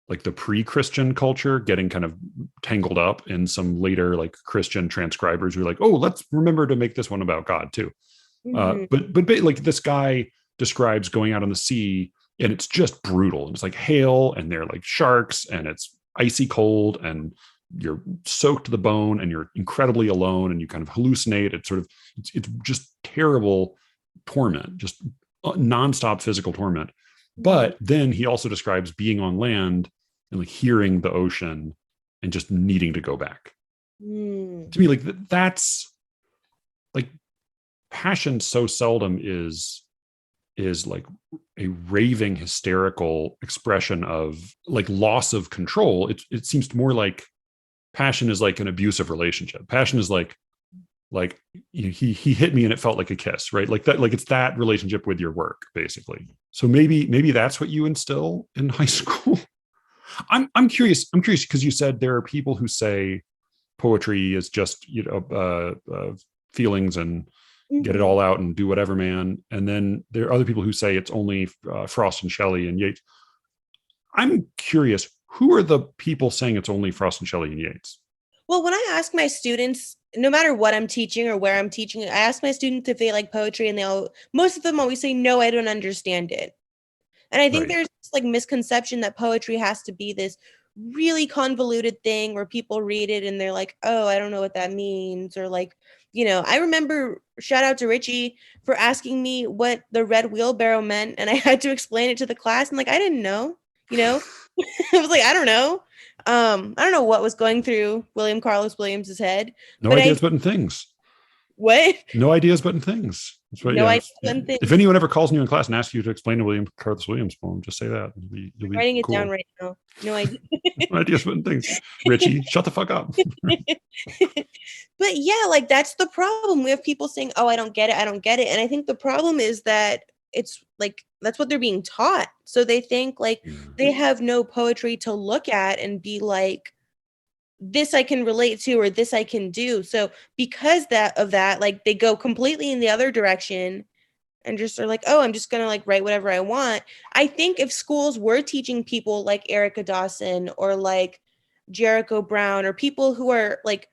A: like the pre-Christian culture getting kind of tangled up in some later like Christian transcribers who are like, oh, let's remember to make this one about God too.
B: Mm-hmm.
A: But like this guy describes going out on the sea, and it's just brutal. It's like hail, and they're like sharks, and it's icy cold, and you're soaked to the bone, and you're incredibly alone, and you kind of hallucinate. It's just terrible torment, just nonstop physical torment.
B: Mm-hmm.
A: But then he also describes being on land and like hearing the ocean and just needing to go back.
B: Mm.
A: To me, like that's like passion so seldom is like a raving hysterical expression of like loss of control. It seems more like passion is like an abusive relationship. Passion is like he hit me and it felt like a kiss, right? Like that, like it's that relationship with your work basically. So maybe that's what you instill in high school. I'm curious because you said there are people who say poetry is just feelings and get it
B: Mm-hmm.
A: all out and do whatever, man. And then there are other people who say it's only Frost and Shelley and Yeats. I'm curious, who are the people saying it's only Frost and Shelley and Yeats?
B: Well, when I ask my students, no matter what I'm teaching or where I'm teaching, I ask my students if they like poetry, and most of them always say, no, I don't understand it. And I think
A: Right.
B: there's this like misconception that poetry has to be this really convoluted thing where people read it and they're like, oh, I don't know what that means. Or like, I remember, shout out to Richie for asking me what the red wheelbarrow meant. And I had to explain it to the class. And like, I didn't know, you know, I was like, I don't know. I don't know what was going through William Carlos Williams's head,
A: No
B: but I,
A: ideas, but in things.
B: what?
A: No ideas, but in things. That's what.
B: No
A: Yeah.
B: idea what
A: If
B: things.
A: anyone ever calls you in class and asks you to explain a William Carlos Williams poem, just say that. You'll be
B: Writing it down
A: cool.
B: right now. No idea.
A: No ideas, but in things. Richie, shut the fuck up.
B: But yeah, like that's the problem. We have people saying, "Oh, I don't get it. I don't get it." And I think the problem is that it's like that's what they're being taught. So they think like
A: Yeah.
B: they have no poetry to look at and be like, this I can relate to or this I can do. So because that, like they go completely in the other direction and just are like, oh, I'm just gonna like write whatever I want. I think if schools were teaching people like Erica Dawson or like Jericho Brown or people who are like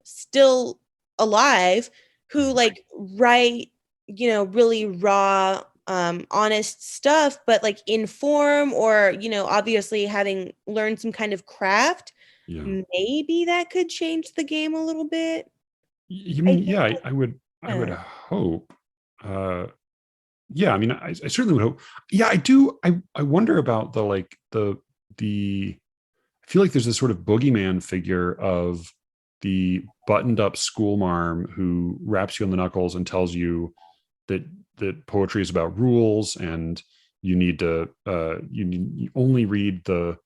B: still alive, who like write, really raw, honest stuff, but like in form or, obviously having learned some kind of craft,
A: Yeah.
B: maybe that could change the game a little bit.
A: You
B: I
A: mean,
B: think,
A: yeah, I would
B: yeah.
A: hope. Uh, yeah, I mean, I certainly would hope. Yeah, I do. I wonder about the I feel like there's this sort of boogeyman figure of the buttoned up school marm who raps you on the knuckles and tells you that that poetry is about rules, and you need to you only read the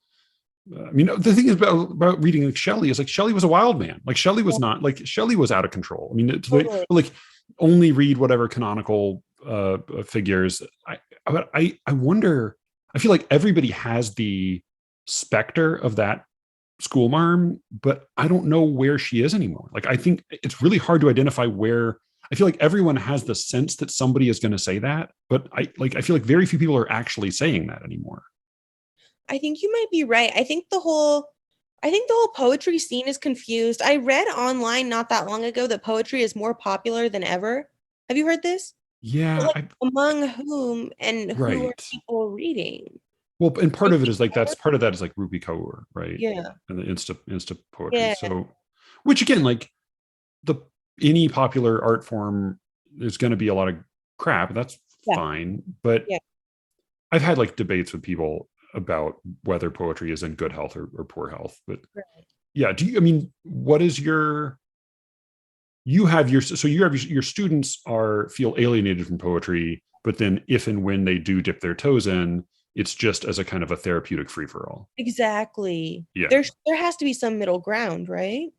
A: I mean, the thing is about reading like Shelley is like Shelley was a wild man. Like Shelley was not like Shelley was out of control. I mean,
B: Totally.
A: like only read whatever canonical figures. I wonder. I feel like everybody has the specter of that school marm, but I don't know where she is anymore. Like I think it's really hard to identify where. I feel like everyone has the sense that somebody is going to say that, but I feel like very few people are actually saying that anymore.
B: I think you might be right. I think the whole poetry scene is confused. I read online not that long ago that poetry is more popular than ever. Have you heard this? But
A: Yeah,
B: like among whom and who are
A: right.
B: people reading?
A: Well, and part of it
B: Rupi
A: is like
B: Kaur?
A: that's part of that is like Rupi Kaur, right?
B: Yeah.
A: And the insta poetry.
B: Yeah.
A: So, which again, like the any popular art form, there's going to be a lot of crap. That's
B: Yeah.
A: fine, but
B: Yeah.
A: I've had like debates with people about whether poetry is in good health or poor health. But
B: Right.
A: yeah, do you? I mean, what is your? You have your so you have your students are feel alienated from poetry, but then if and when they do dip their toes in, it's just as a kind of a therapeutic free for all.
B: Exactly.
A: Yeah.
B: There has to be some middle ground, right?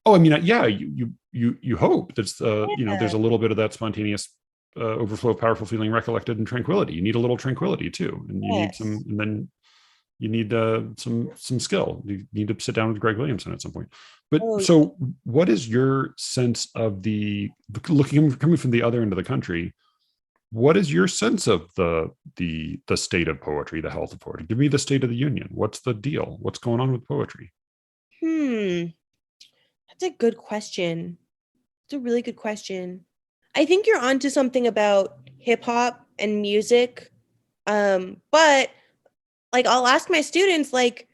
A: Oh, I mean, yeah. You hope that's there's
B: Yeah.
A: a little bit of that spontaneous overflow of powerful feeling recollected in tranquility. You need a little tranquility too, and you need some,
B: Yes.
A: and then you need some skill. You need to sit down with Greg Williamson at some point. But
B: Oh,
A: so, what is your sense of the looking coming from the other end of the country? What is your sense of the state of poetry, the health of poetry? Give me the state of the union. What's the deal? What's going on with poetry?
B: hmm. That's a good question. It's a really good question. I think you're onto something about hip hop and music. But like I'll ask my students like,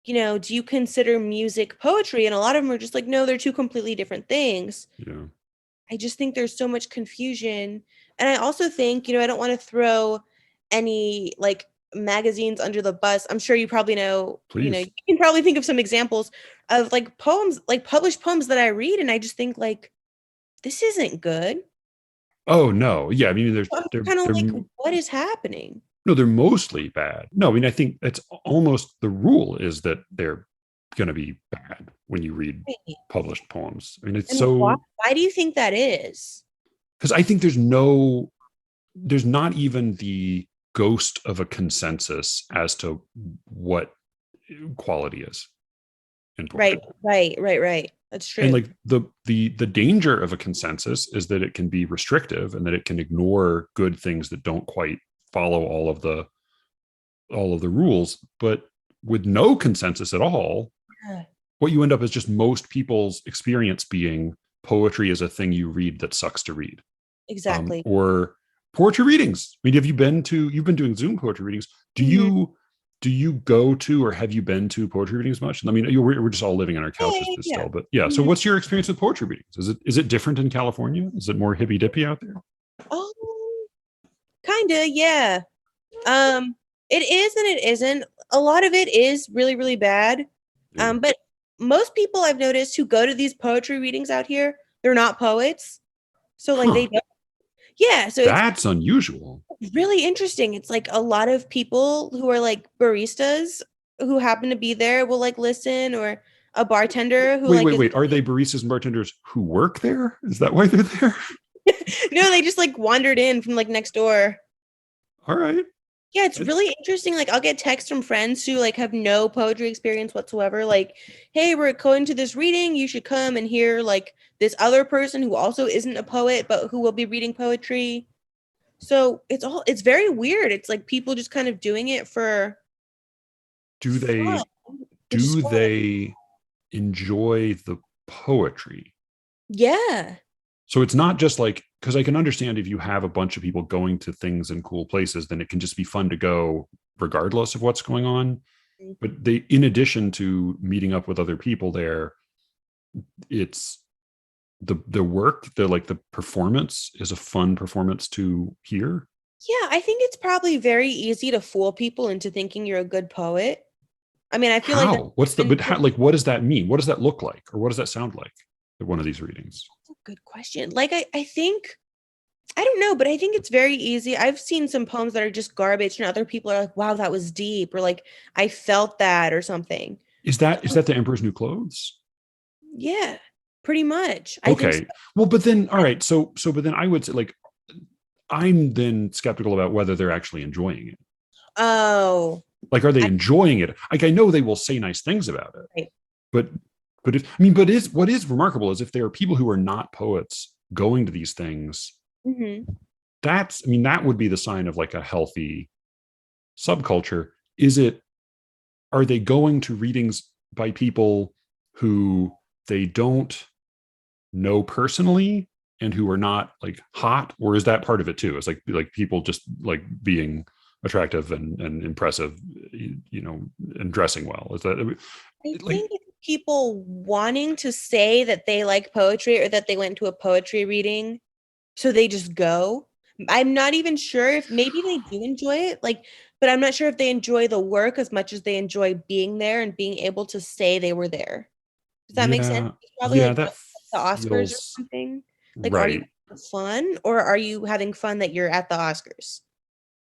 B: do you consider music poetry? And a lot of them are just like, no, they're two completely different things.
A: Yeah,
B: I just think there's so much confusion. And I also think, I don't want to throw any like magazines under the bus. I'm sure you probably know,
A: please.
B: you can probably think of some examples of like poems, like published poems that I read. And I just think like, this isn't good.
A: Oh no, yeah. I mean,
B: So I'm
A: they're
B: kind of
A: they're
B: like, what is happening?
A: no, they're mostly bad. No, I mean, I think that's almost the rule is that they're going to be bad when you read
B: Right.
A: published poems. I mean, it's
B: And why,
A: so
B: why do you think that is?
A: because I think there's not even the ghost of a consensus as to what quality is in
B: Right,
A: poetry.
B: right. That's
A: And
B: true.
A: like the danger of a consensus is that it can be restrictive and that it can ignore good things that don't quite follow all of the rules. But with no consensus at all,
B: Yeah,
A: what you end up is just most people's experience being poetry is a thing you read that sucks to read.
B: exactly.
A: Or poetry readings. I mean, you've been doing Zoom poetry readings. Do
B: Mhm.
A: you go to or have you been to poetry readings much? I mean, we're just all living on our couches
B: Yeah.
A: still, but yeah. So
B: Mhm.
A: what's your experience with poetry readings? Is it different in California? Is it more hippy dippy out there?
B: Oh, kinda, yeah. Um, it is and it isn't. A lot of it is really, really bad.
A: Yeah.
B: But most people I've noticed who go to these poetry readings out here, they're not poets. So like they
A: Huh.
B: don't, yeah, so it's
A: That's unusual.
B: really interesting. It's like a lot of people who are like baristas who happen to be there will like listen, or a bartender who
A: Wait,
B: like
A: wait,
B: is
A: wait. Are they baristas and bartenders who work there? Is that why they're there?
B: no, they just like wandered in from like next door.
A: All right.
B: Yeah, it's really interesting. Like I'll get texts from friends who like have no poetry experience whatsoever. Like, hey, we're going to this reading. You should come and hear like this other person who also isn't a poet, but who will be reading poetry. So it's very weird. It's like people just kind of doing it for
A: Do
B: fun,
A: they
B: which is
A: do
B: fun.
A: they enjoy the poetry?
B: Yeah,
A: So it's not just like, because I can understand if you have a bunch of people going to things in cool places, then it can just be fun to go regardless of what's going on. But they, in addition to meeting up with other people there, it's the work, the performance is a fun performance to hear.
B: yeah. I think it's probably very easy to fool people into thinking you're a good poet. I mean, I feel like
A: How? What's the but how, like what does that mean? What does that look like? Or what does that sound like at one of these readings?
B: a good question. Like I think I don't know, but I think it's very easy. I've seen some poems that are just garbage, and other people are like, wow, that was deep, or like, I felt that, or something.
A: Is that the Emperor's New Clothes?
B: Yeah, pretty much. I think so.
A: Okay. Well, but then all right. But then I would say like I'm then skeptical about whether they're actually enjoying it.
B: Oh,
A: Like, are they
B: I,
A: enjoying it? Like, I know they will say nice things about it,
B: right.
A: but if I mean, but is what is remarkable is if there are people who are not poets going to these things,
B: Hmm.
A: that's I mean, that would be the sign of like a healthy subculture. Is it are they going to readings by people who they don't know personally and who are not like hot, or is that part of it too? It's like people just like being attractive and impressive, and dressing well. Is that
B: I
A: like
B: think it's people wanting to say that they like poetry or that they went to a poetry reading, so they just go. I'm not even sure if maybe they do enjoy it, like, but I'm not sure if they enjoy the work as much as they enjoy being there and being able to say they were there. Does that make sense?
A: yeah,
B: It's probably
A: yeah,
B: like
A: that
B: the Oscars or
A: feels
B: something. Like, are you
A: right.
B: having fun or are you having fun that you're at the Oscars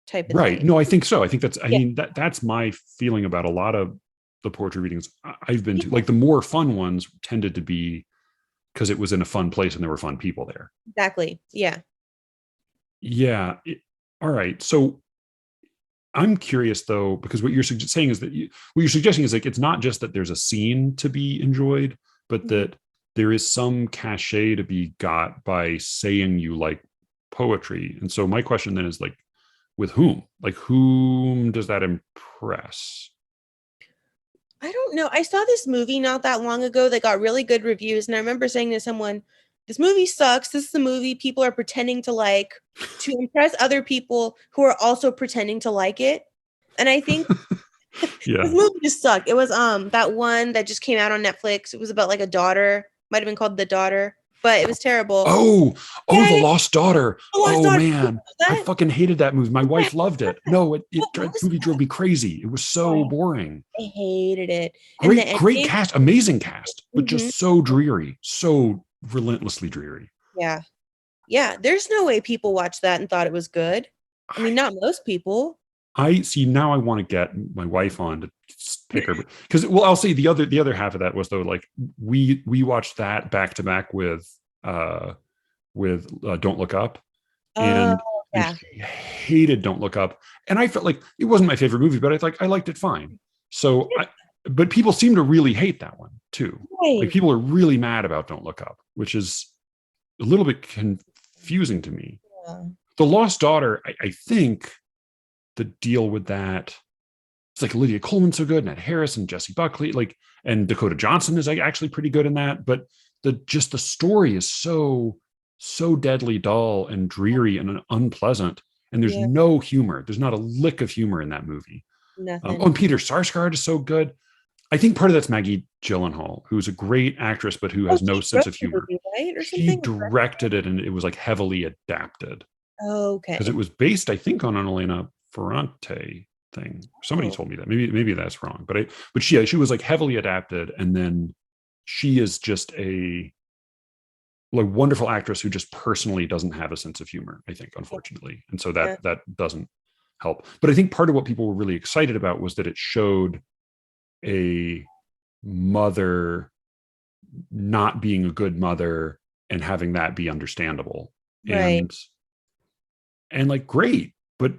B: type of
A: Right.
B: thing?
A: No, I think so. I think that's, I
B: Yeah.
A: mean, that's my feeling about a lot of the poetry readings I've been
B: Yeah,
A: to. Like the more fun ones tended to be because it was in a fun place and there were fun people there.
B: exactly. Yeah.
A: Yeah. All right. So I'm curious though, because what you're saying is that what you're suggesting is like it's not just that there's a scene to be enjoyed, but
B: Mhm.
A: that there is some cachet to be got by saying you like poetry. And so my question then is like, with whom? Like, whom does that impress?
B: I don't know. I saw this movie not that long ago that got really good reviews, and I remember saying to someone, "This movie sucks. This is the movie people are pretending to like to impress other people who are also pretending to like it." And I think this
A: Yeah.
B: movie just sucked. It was that one that just came out on Netflix. It was about like a daughter. Might have been called The Daughter, but it was terrible.
A: Oh, oh, The
B: Yeah,
A: Lost Daughter.
B: The Lost
A: Oh
B: Daughter. Was
A: man, I
B: that?
A: fucking hated that movie. My wife loved it. No,
B: What
A: the
B: was
A: movie drove
B: that?
A: me crazy. It was so
B: Oh,
A: boring.
B: I hated it. And the
A: Great
B: ending.
A: cast, amazing cast, but
B: Mhm.
A: just so dreary, so relentlessly dreary.
B: Yeah. Yeah, there's no way people watched that and thought it was good. I mean,
A: I
B: not most people.
A: I see now. I want to get my wife on to pick her because well, I'll say the other half of that was though like we watched that back to back uh with Don't Look Up,
B: Oh,
A: and
B: yeah.
A: she hated Don't Look Up, and I felt like it wasn't my favorite movie, but I liked it fine. So but people seem to really hate that one too. Like
B: Right.
A: people are really mad about Don't Look Up, which is a little bit confusing to me.
B: Yeah.
A: The Lost Daughter, I think the deal with that, it's like Olivia Colman's so good, Ned Harris and Jesse Buckley, like, and Dakota Johnson is like actually pretty good in that, but the story is so deadly dull and dreary and unpleasant, and there's
B: Yeah,
A: no humor. There's not a lick of humor in that movie. Oh,
B: nothing.
A: and Peter Sarsgaard is so good. I think part of that's Maggie Gyllenhaal, who's a great actress, but who
B: Oh,
A: has no
B: she
A: sense
B: wrote
A: of
B: the
A: humor.
B: movie, right? Or
A: She
B: something?
A: directed it, and it was like heavily adapted because it
B: Okay.
A: was based, I think, on an Elena Ferrante thing. Somebody
B: Oh,
A: told me that. Maybe that's wrong, but she was like heavily adapted, and then she is just a like wonderful actress who just personally doesn't have a sense of humor. I think, unfortunately, and so
B: yeah.
A: that doesn't help. But I think part of what people were really excited about was that it showed a mother not being a good mother and having that be understandable
B: Right.
A: and like great, but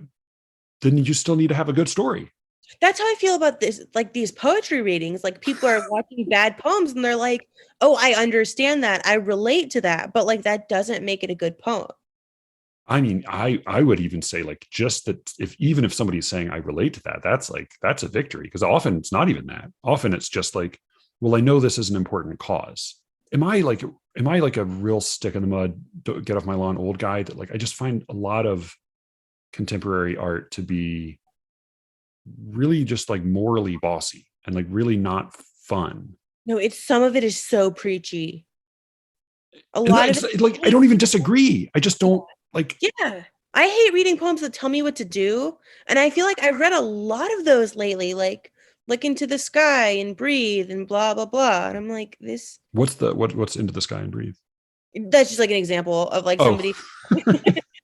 A: then you still need to have a good story.
B: That's how I feel about this, like these poetry readings. Like people are watching bad poems and they're like, oh, I understand that. I relate to that. But like that doesn't make it a good poem.
A: I mean, I would even say like just that if even if somebody's saying I relate to that, that's a victory because often it's not even that. Often it's just like, well, I know this is an important cause. Am I like a real stick in the mud, get off my lawn old guy that like I just find a lot of contemporary art to be really just like morally bossy and like really not fun.
B: No, it's some of it is so preachy. A
A: And
B: lot of
A: it's
B: it.
A: like I don't even disagree. I just don't like.
B: Yeah. I hate reading poems that tell me what to do. And I feel like I've read a lot of those lately, like look into the sky and breathe and blah blah blah. And I'm like, this
A: What's Into the Sky and Breathe?
B: that's just like an example of like
A: Oh,
B: somebody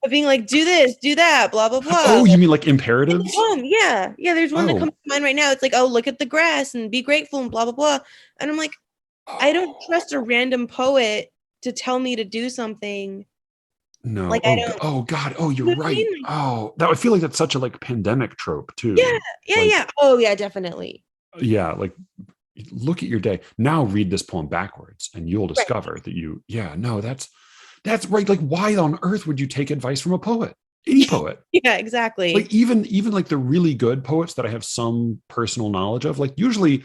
B: of being like, do this, do that, blah blah blah.
A: Oh, you mean like
B: In the
A: imperatives?
B: poem, yeah. There's one that
A: Oh.
B: comes to mind right now. It's like, oh, look at the grass and be grateful and blah blah blah. And I'm like, I don't trust a random poet to tell me to do something.
A: No.
B: Like I don't.
A: Oh God. Oh,
B: You
A: you're
B: know what I
A: right.
B: mean? Like,
A: Oh, that I feel like that's such a like pandemic trope
B: yeah,
A: too.
B: yeah.
A: Like,
B: Oh yeah, definitely.
A: yeah, like look at your day. Now read this poem backwards and you'll
B: Right.
A: discover that yeah, no, that's right. Like, why on earth would you take advice from a poet? Any poet.
B: Yeah, exactly.
A: Like even like the really good poets that I have some personal knowledge of, like usually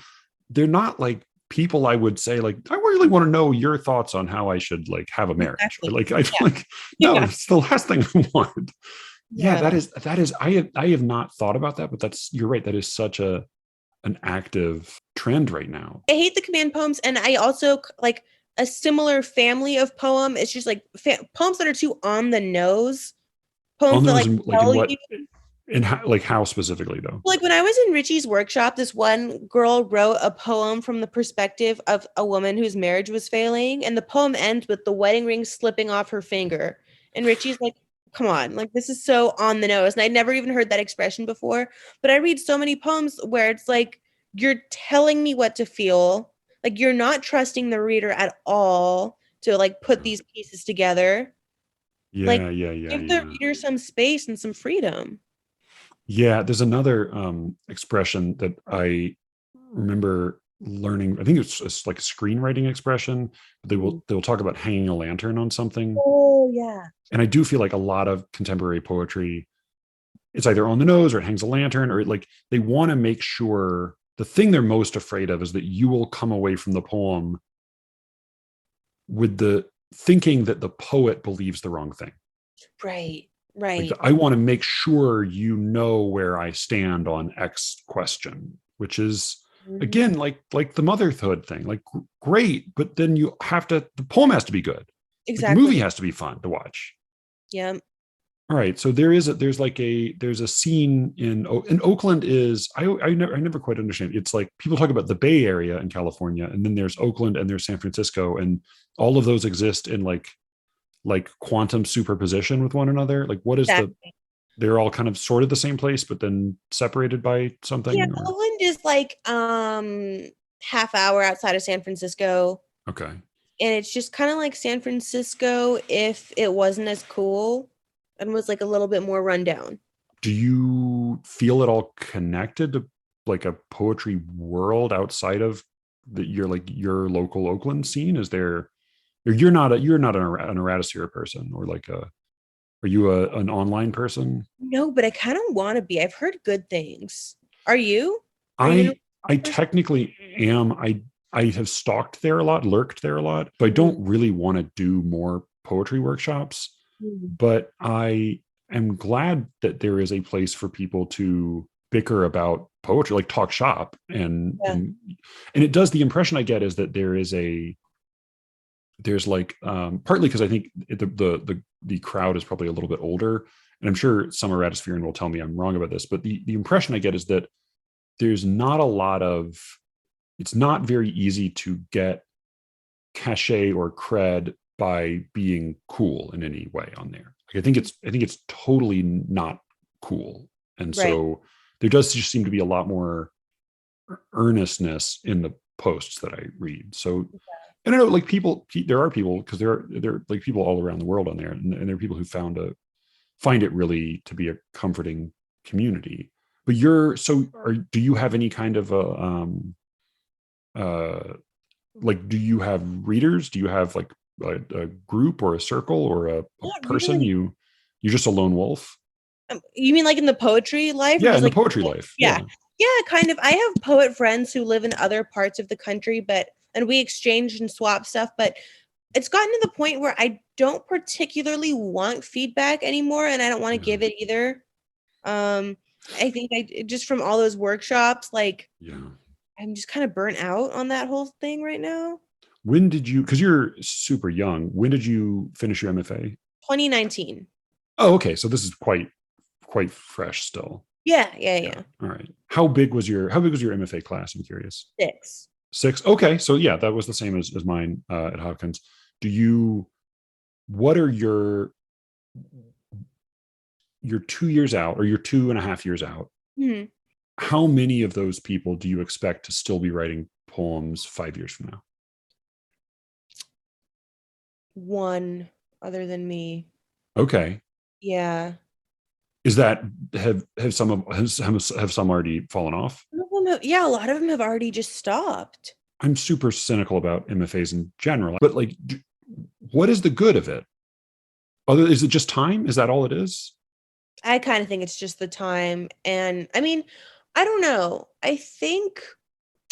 A: they're not like people I would say like I really want to know your thoughts on how I should like have a marriage. Or
B: Exactly.
A: like I feel like no,
B: Yeah.
A: it's the last thing I want. Yeah,
B: Yeah.
A: that is I have not thought about that, but that's you're right. That is such an active trend right now.
B: I hate the command poems, and I also like a similar family of poem. It's just like poems that are too on the nose.
A: On
B: Poems that
A: those
B: like
A: like in
B: tell
A: what
B: you.
A: in how, like how specifically though?
B: Like when I was in Richie's workshop, this one girl wrote a poem from the perspective of a woman whose marriage was failing, and the poem ends with the wedding ring slipping off her finger. And Richie's like, "Come on, like this is so on the nose." And I'd never even heard that expression before. But I read so many poems where it's like you're telling me what to feel, like you're not trusting the reader at all to like put these pieces together. Like give the
A: Yeah.
B: reader some space and some freedom.
A: Yeah, there's another expression that I remember learning. I think it's like a screenwriting expression. But they will talk about hanging a lantern on something,
B: Oh yeah.
A: and I do feel like a lot of contemporary poetry, it's either on the nose or it hangs a lantern, or like they want to make sure the thing they're most afraid of is that you will come away from the poem with the thinking that the poet believes the wrong thing.
B: Right.
A: Like
B: Right.
A: I want to make sure you know where I stand on X question, which is
B: Mhm.
A: again like the motherhood thing. Like great, but then you have to the poem has to be good. Like the movie
B: Exactly.
A: has to be fun to watch.
B: Yeah.
A: All right, so there's a scene in Oakland is I never quite understand. It's like people talk about the Bay Area in California, and then there's Oakland and there's San Francisco, and all of those exist in like quantum superposition with one another. Like what is the
B: Exactly.
A: they're all kind of sort of the same place, but then separated by
B: Yeah,
A: something or
B: Oakland is like half hour outside of San Francisco.
A: okay.
B: And it's just kind of like San Francisco if it wasn't as cool and was like a little bit more rundown.
A: Do you feel at all connected to like a poetry world outside of your local Oakland scene? Is there you're not an Erratosphere person or like a are you an online person?
B: No, but I kind of want to be. I've heard good things. Are you? Are you an
A: I
B: person?
A: technically am. I have stalked there a lot, lurked there a lot, but I
B: Mhm.
A: don't really want to do more poetry workshops.
B: Mhm.
A: But I am glad that there is a place for people to bicker about poetry, like talk shop,
B: Yeah.
A: and it does. The impression I get is that there's like partly because I think the crowd is probably a little bit older, and I'm sure some Erratospherean will tell me I'm wrong about this, but the impression I get is that there's not a lot of it's not very easy to get cachet or cred by being cool in any way on there. Like I think it's totally not cool. And
B: Right.
A: so there does just seem to be a lot more earnestness in the posts that I read. So and I know like people there are people because there are like people all around the world on there and there are people who find it really to be a comforting community. But do you have any kind of uh like do you have readers? Do you have like a group or a circle or a
B: Not
A: person
B: really.
A: you're just a lone wolf?
B: You mean like in the poetry life or
A: Yeah,
B: just
A: in the
B: like
A: poetry life.
B: yeah.
A: Yeah.
B: Yeah, kind of. I have poet friends who live in other parts of the country, but and we exchange and swap stuff, but it's gotten to the point where I don't particularly want feedback anymore and I don't want to
A: Yeah.
B: give it either. Um I think I just from all those workshops like
A: Yeah.
B: I'm just kind of burnt out on that whole thing right now.
A: When did you because you're super young, when did you finish your MFA?
B: 2019.
A: Oh, okay. So this is quite fresh still. Yeah.
B: Yeah.
A: All right. How big was your MFA class? I'm curious.
B: 6.
A: 6. Okay. So yeah, that was the same as mine at Hopkins. Do you what are your you're 2 years out, or you're 2.5 years out.
B: Mhm.
A: How many of those people do you expect to still be writing poems 5 years from now?
B: One other than me.
A: Okay.
B: Yeah.
A: Is that have some of have some already fallen off?
B: Yeah, a lot of them have already just stopped.
A: I'm super cynical about MFAs in general, but like, what is the good of it? Other is it just time? Is that all it is?
B: I kind of think it's just the time. And I mean, I don't know. I think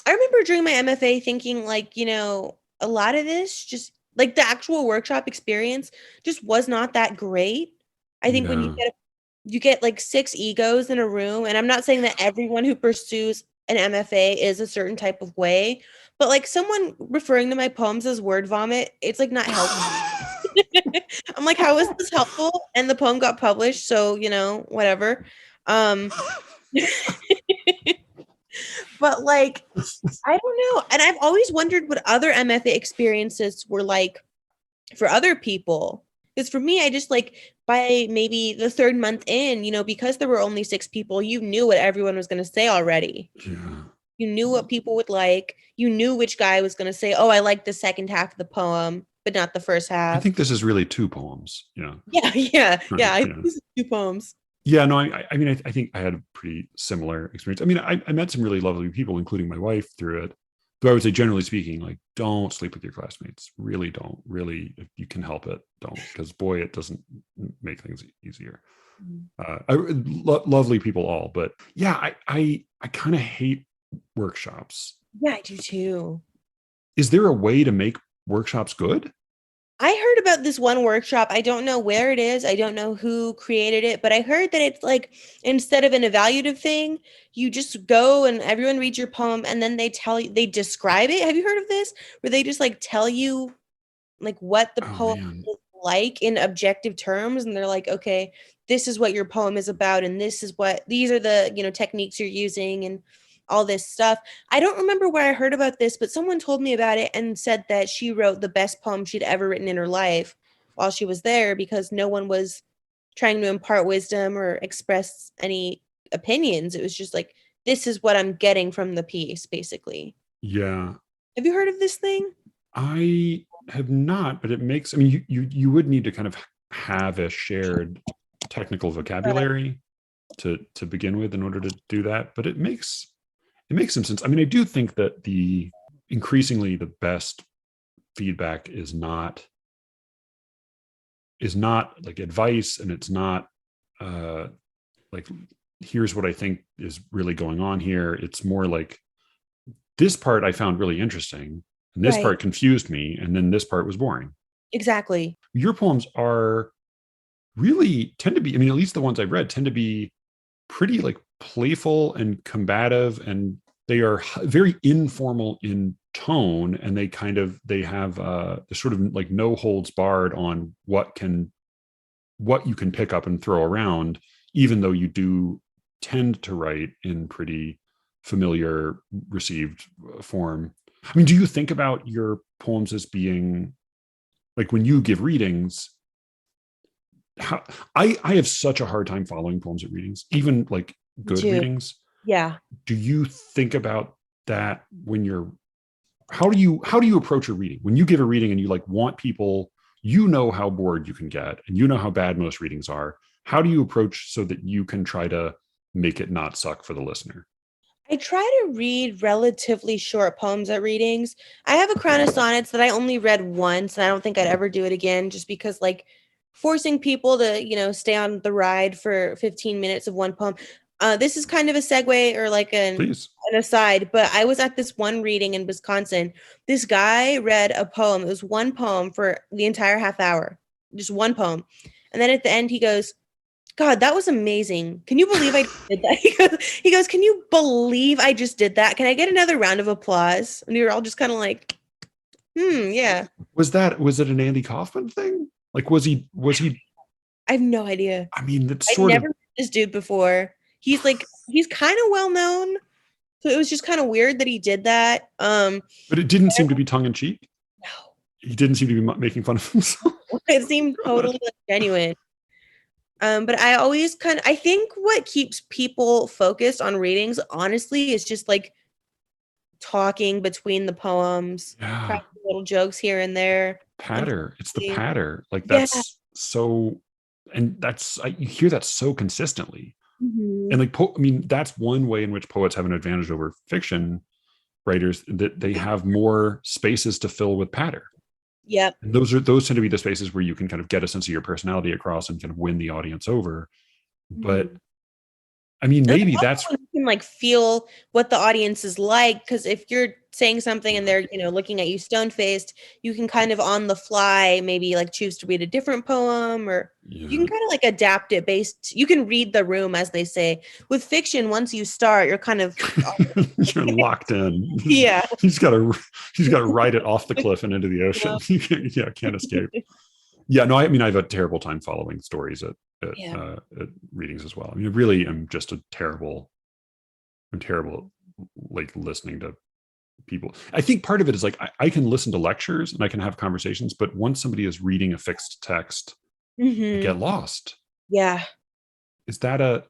B: I remember during my MFA thinking like, a lot of this just like the actual workshop experience just was not that great. I think when
A: Yeah.
B: you get like six egos in a room, and I'm not saying that everyone who pursues an MFA is a certain type of way, but like someone referring to my poems as word vomit, it's like not helpful. I'm like, how is this helpful? And the poem got published, so whatever. Um, but like, I don't know. And I've always wondered what other MFA experiences were like for other people. Because for me, I just like by maybe the third month in, because there were only six people, you knew what everyone was going to say already.
A: Yeah.
B: You knew what people would like. You knew which guy was going to say, "Oh, I like the second half of the poem, but not the first
A: I
B: half."
A: think this is really two poems. Yeah.
B: Yeah, yeah,
A: Right.
B: yeah. I think
A: Yeah.
B: these are two poems.
A: Yeah. No, I mean, I think I had a pretty similar experience. I mean, I met some really lovely people, including my wife, through it. But I would say, generally speaking, like, don't sleep with your classmates. Really don't. Really, if you can help it, don't. Because boy, it doesn't make things easier. Lovely people all, but yeah, I kind of hate workshops.
B: Yeah, I do too.
A: Is there a way to make workshops good?
B: I heard about this one workshop. I don't know where it is. I don't know who created it, but I heard that it's like instead of an evaluative thing, you just go and everyone reads your poem and then they describe it. Have you heard of this? Where they just like tell you like what the
A: Oh
B: poem
A: man.
B: is like in objective terms, and they're like, okay, this is what your poem is about, and these are the techniques you're using, and all this stuff. I don't remember where I heard about this, but someone told me about it and said that she wrote the best poem she'd ever written in her life while she was there because no one was trying to impart wisdom or express any opinions. It was just like, this is what I'm getting from the piece, basically.
A: Yeah,
B: Have you heard of this thing?
A: I have not, but it makes. I mean, you would need to kind of have a shared technical vocabulary to begin with in order to do that. But it makes some sense. I mean, I do think that the increasingly the best feedback is not like advice, and it's not uh like, here's what I think is really going on here. It's more like, this part I found really interesting, and this
B: Right.
A: part confused me, and then this part was boring.
B: Exactly.
A: Your poems are really tend to be, I mean, at least the ones I've read tend to be pretty like playful and combative, and they are very informal in tone, and they have sort of like no holds barred on what you can pick up and throw around, even though you do tend to write in pretty familiar received form. I mean, do you think about your poems as being like, when you give readings, how, I have such a hard time following poems at readings, even like
B: Me
A: good
B: too.
A: readings.
B: Yeah.
A: Do you think about that when you're, how do you approach a reading when you give a reading and you like want people, how bored you can get, and how bad most readings are? How do you approach so that you can try to make it not suck for the listener?
B: I try to read relatively short poems at readings. I have a crown of sonnets that I only read once, and I don't think I'd ever do it again just because, like, forcing people to, stay on the ride for 15 minutes of one poem. This is kind of a segue or like
A: Please.
B: an aside, but I was at this one reading in Wisconsin. This guy read a poem. It was one poem for the entire half hour, just one poem. And then at the end, he goes, God, that was amazing. Can you believe I did that? He goes, Can you believe I just did that? Can I get another round of applause? And we were all just kind of like, yeah.
A: Was it an Andy Kaufman thing? Like, was he?
B: I have no idea.
A: I mean, that's
B: I'd
A: sort
B: never
A: of,
B: met this dude before. He's kind of well known. So it was just kind of weird that he did that.
A: but it didn't seem to be tongue in cheek.
B: No,
A: He didn't seem to be making fun of himself.
B: it seemed totally like, genuine. But I always I think what keeps people focused on readings, honestly, is just like talking between the poems,
A: Yeah.
B: cracking little jokes here and there.
A: Patter. It's the
B: Unfortunately.
A: patter. Like
B: Yeah.
A: that's so, and you hear that so consistently.
B: Hmm.
A: And like, I mean, that's one way in which poets have an advantage over fiction writers, that they have more spaces to fill with patter.
B: Yep.
A: And those tend to be the spaces where you can kind of get a sense of your personality across and kind of win the audience over. But
B: Hmm.
A: I mean,
B: And
A: maybe
B: also
A: that's
B: when you can like feel what the audience is like, because if you're saying something and they're, looking at you stone faced, you can kind of on the fly maybe like choose to read a different poem, or you
A: yeah.
B: can kind of like adapt it based, you can read the room, as they say. With fiction, once you start, you're kind of
A: You're locked in.
B: yeah.
A: He's got to ride it off the cliff and into the ocean. Can't escape. Yeah, no, I mean, I have a terrible time following stories
B: Yeah.
A: at readings as well. I mean, I really am just I'm terrible, like listening to people. I think part of it is like I can listen to lectures and I can have conversations, but once somebody is reading a fixed text, I
B: Hmm.
A: get lost.
B: Yeah.
A: Is that are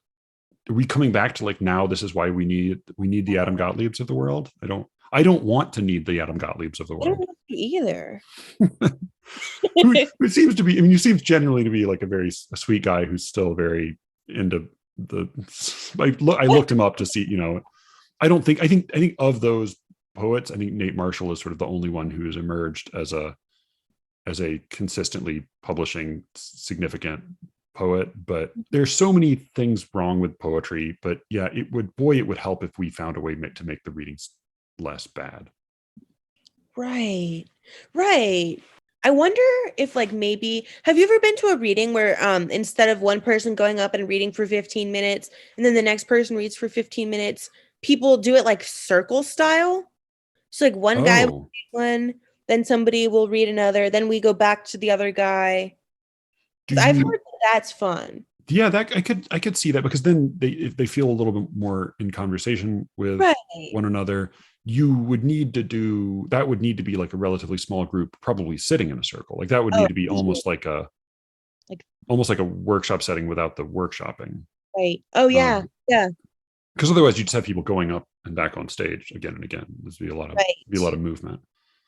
A: we coming back to like, now this is why we need the Adam Gottliebs of the world? I don't want to need the Adam Gottliebs of the
B: I don't
A: world.
B: know you either.
A: Who seems to be, I mean, you seem generally to be like a sweet guy who's still very into the, I looked him up to see, I think of those poets, I think Nate Marshall is sort of the only one who has emerged as a consistently publishing significant poet. But there's so many things wrong with poetry. But yeah, it would help if we found a way to make the readings less bad.
B: Right. Right. I wonder if like maybe have you ever been to a reading where instead of one person going up and reading for 15 minutes and then the next person reads for 15 minutes, people do it like circle style? So like one guy will
A: Oh,
B: read one, then somebody will read another, then we go back to the other guy.
A: do
B: Because I've
A: you?
B: heard that that's fun.
A: Yeah, that I could see that, because then if they feel a little bit more in conversation with
B: Right.
A: one another, you would need to do that would need to be like a relatively small group, probably sitting in a circle. Like that would
B: Oh,
A: need to be
B: usually, like
A: almost like a workshop setting without the workshopping.
B: right. Oh yeah.
A: Um,
B: Yeah.
A: because otherwise you just have people going up and back on stage again and again. There's be a lot
B: Right.
A: of movement.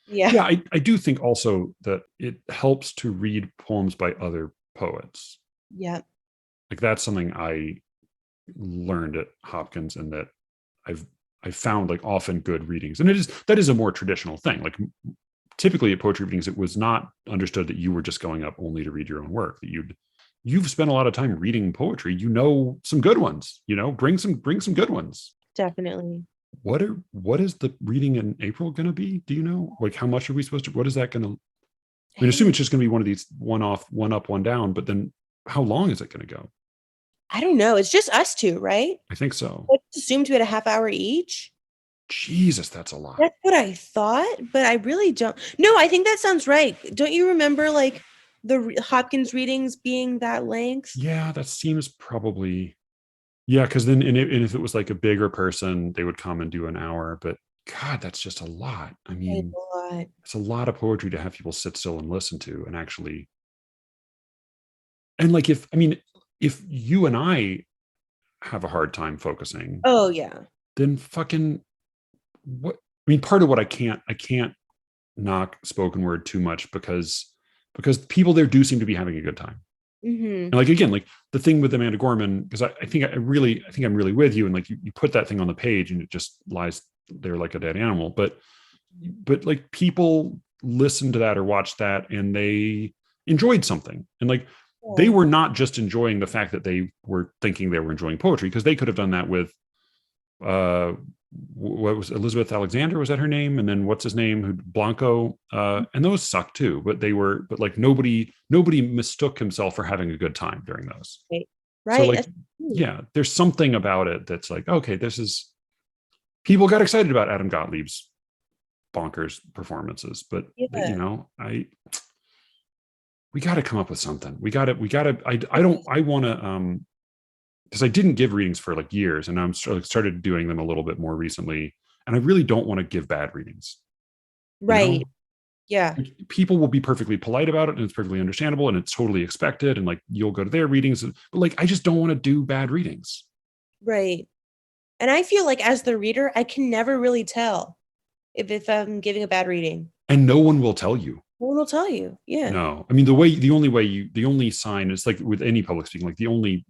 B: Yeah.
A: Yeah, I do think also that it helps to read poems by other poets.
B: Yeah.
A: Like that's something I learned at Hopkins, and that I've I found like often good readings, and that is a more traditional thing. Like typically at poetry readings, it was not understood that you were just going up only to read your own work. That you've spent a lot of time reading poetry. You know some good ones. Bring some good ones.
B: Definitely.
A: What is the reading in April going to be? Do you know? Like how much are we supposed to? What is that going to? I mean, assume
B: Dang.
A: it's just going to be one of these one off, one up, one down. But then, how long is it going to go?
B: I don't know. It's just us two, right?
A: I think so.
B: I just assumed we had a half hour each.
A: Jesus, that's a lot.
B: That's what I thought, but I really don't. No, I think that sounds right. Don't you remember like the Hopkins readings being that length?
A: Yeah, that seems probably. Yeah, because then, and if it was like a bigger person, they would come and do an hour. But God, that's just a lot. I
B: Right,
A: mean,
B: a lot.
A: it's a lot of poetry to have people sit still and listen to, and actually, and like if you and I have a hard time focusing,
B: Oh yeah.
A: then fucking what? I mean, part of what I can't knock spoken word too much, because people there do seem to be having a good time.
B: Mm-hmm.
A: And like again, like the thing with Amanda Gorman, because I think I'm really with you. And like you put that thing on the page and it just lies there like a dead animal. But like people listen to that or watch that and they enjoyed something. And like they
B: Yeah.
A: were not just enjoying the fact that they were thinking they were enjoying poetry, because they could have done that with uh what was Elizabeth Alexander, was that her name? And then what's his name, who Blanco, and those suck too, but like nobody mistook himself for having a good time during those.
B: Right.
A: So
B: Right.
A: like, yeah, there's something about it that's like, okay, this is, people got excited about Adam Gottlieb's bonkers performances, but
B: Yeah.
A: I we got to come up with something. We got to I want to because I didn't give readings for like years, and I'm started doing them a little bit more recently. And I really don't want to give bad readings, you
B: Right.
A: know?
B: Yeah.
A: Like, people will be perfectly polite about it, and it's perfectly understandable, and it's totally expected, and like you'll go to their readings, but like I just don't want to do bad readings.
B: Right. And I feel like as the reader, I can never really tell if I'm giving a bad reading.
A: And no one will tell you.
B: No one will tell you. Yeah.
A: No, I mean the only sign is like with any public speaking, like the only